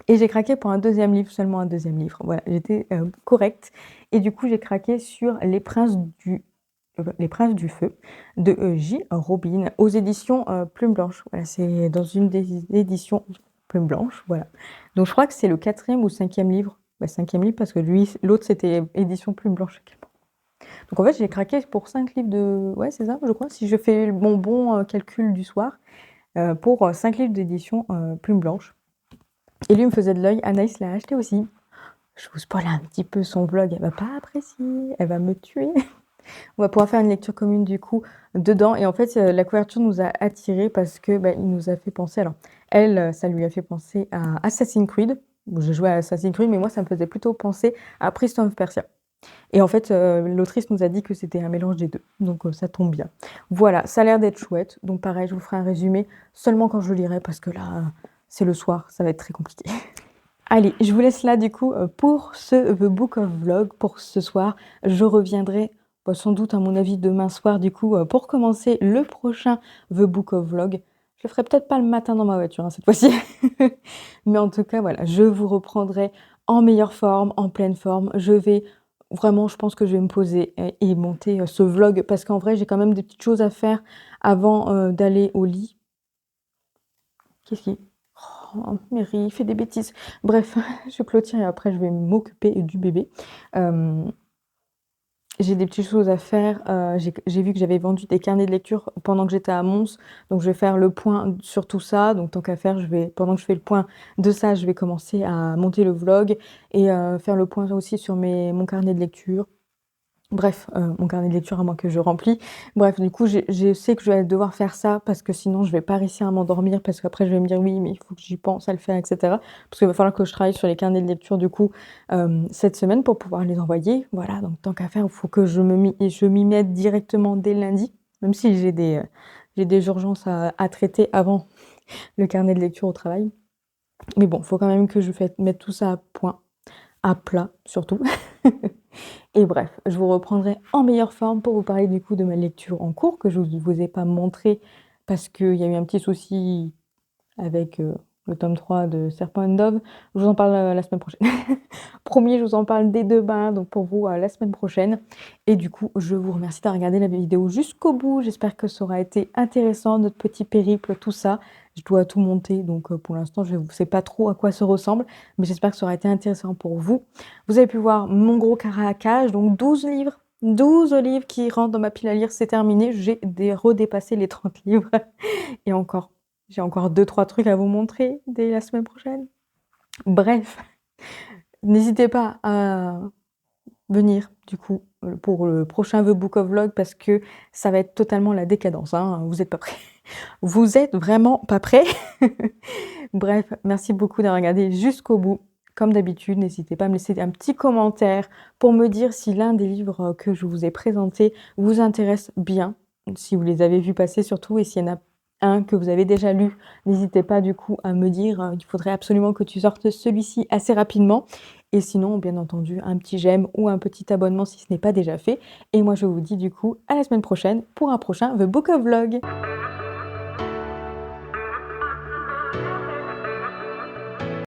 Et j'ai craqué pour un deuxième livre, seulement un deuxième livre. Voilà, j'étais correcte. Et du coup, j'ai craqué sur Les Princes du Les Princes du Feu de J. Robin aux éditions Plume Blanche. Voilà, c'est dans une des éditions Plume Blanche, voilà. Donc je crois que c'est le 4e ou 5e livre. Bah, 5e livre parce que lui, l'autre c'était édition Plume Blanche également. Donc en fait, j'ai craqué pour 5 livres de... Ouais, c'est ça, je crois, si je fais mon bon calcul du soir, pour 5 livres d'édition Plume Blanche. Et lui me faisait de l'œil, Anaïs l'a acheté aussi. Je vous spoil un petit peu son vlog, elle va pas apprécier, elle va me tuer. On va pouvoir faire une lecture commune du coup dedans. Et en fait, la couverture nous a attirés parce que il nous a fait penser. Alors, elle, ça lui a fait penser à Assassin's Creed. J'ai joué à Assassin's Creed, mais moi, ça me faisait plutôt penser à Prince of Persia. Et en fait, l'autrice nous a dit que c'était un mélange des deux. Donc, ça tombe bien. Voilà, ça a l'air d'être chouette. Donc, pareil, je vous ferai un résumé seulement quand je lirai parce que là, c'est le soir, ça va être très compliqué. Allez, je vous laisse là du coup pour ce The Book of Vlog pour ce soir. Je reviendrai sans doute à mon avis demain soir du coup pour commencer le prochain The Book of Vlog. Je le ferai peut-être pas le matin dans ma voiture cette fois-ci. Mais en tout cas voilà, je vous reprendrai en meilleure forme, en pleine forme. Je vais vraiment, je pense que je vais me poser et monter ce vlog parce qu'en vrai j'ai quand même des petites choses à faire avant d'aller au lit. Qu'est-ce qui... Oh, Mary, il fait des bêtises. Bref, je clôture et après je vais m'occuper du bébé. J'ai des petites choses à faire. J'ai vu que j'avais vendu des carnets de lecture pendant que j'étais à Mons. Donc je vais faire le point sur tout ça. Donc tant qu'à faire, pendant que je fais le point de ça, je vais commencer à monter le vlog et faire le point aussi sur mon carnet de lecture. Bref, mon carnet de lecture à moins que je remplis. Bref, du coup, je sais que je vais devoir faire ça parce que sinon je vais pas réussir à m'endormir parce qu'après je vais me dire oui, mais il faut que j'y pense à le faire, etc. Parce qu'il va falloir que je travaille sur les carnets de lecture du coup cette semaine pour pouvoir les envoyer. Voilà, donc tant qu'à faire, il faut que je m'y mette directement dès lundi, même si j'ai des urgences à traiter avant le carnet de lecture au travail. Mais bon, il faut quand même que je mette tout ça à point, à plat surtout. Et bref, je vous reprendrai en meilleure forme pour vous parler du coup de ma lecture en cours que je ne vous ai pas montré parce qu'il y a eu un petit souci avec le tome 3 de Serpent and Dove. Je vous en parle la semaine prochaine. Promis, je vous en parle dès demain, donc pour vous la semaine prochaine. Et du coup, je vous remercie d'avoir regardé la vidéo jusqu'au bout. J'espère que ça aura été intéressant, notre petit périple, tout ça. Je dois tout monter, donc pour l'instant, je ne sais pas trop à quoi ça ressemble, mais j'espère que ça aura été intéressant pour vous. Vous avez pu voir mon gros caraquage, donc 12 livres. 12 livres qui rentrent dans ma pile à lire, c'est terminé. J'ai redépassé les 30 livres. Et encore, j'ai encore 2-3 trucs à vous montrer dès la semaine prochaine. Bref, n'hésitez pas à venir du coup pour le prochain The Book of Vlog parce que ça va être totalement la décadence. Hein. Vous êtes pas prêts. Vous êtes vraiment pas prêts. Bref, merci beaucoup d'avoir regardé jusqu'au bout. Comme d'habitude, n'hésitez pas à me laisser un petit commentaire pour me dire si l'un des livres que je vous ai présentés vous intéresse bien, si vous les avez vus passer surtout, et s'il y en a un que vous avez déjà lu, n'hésitez pas du coup à me dire il faudrait absolument que tu sortes celui-ci assez rapidement. Et sinon, bien entendu, un petit j'aime ou un petit abonnement si ce n'est pas déjà fait. Et moi, je vous dis du coup à la semaine prochaine pour un prochain The Book of Vlog.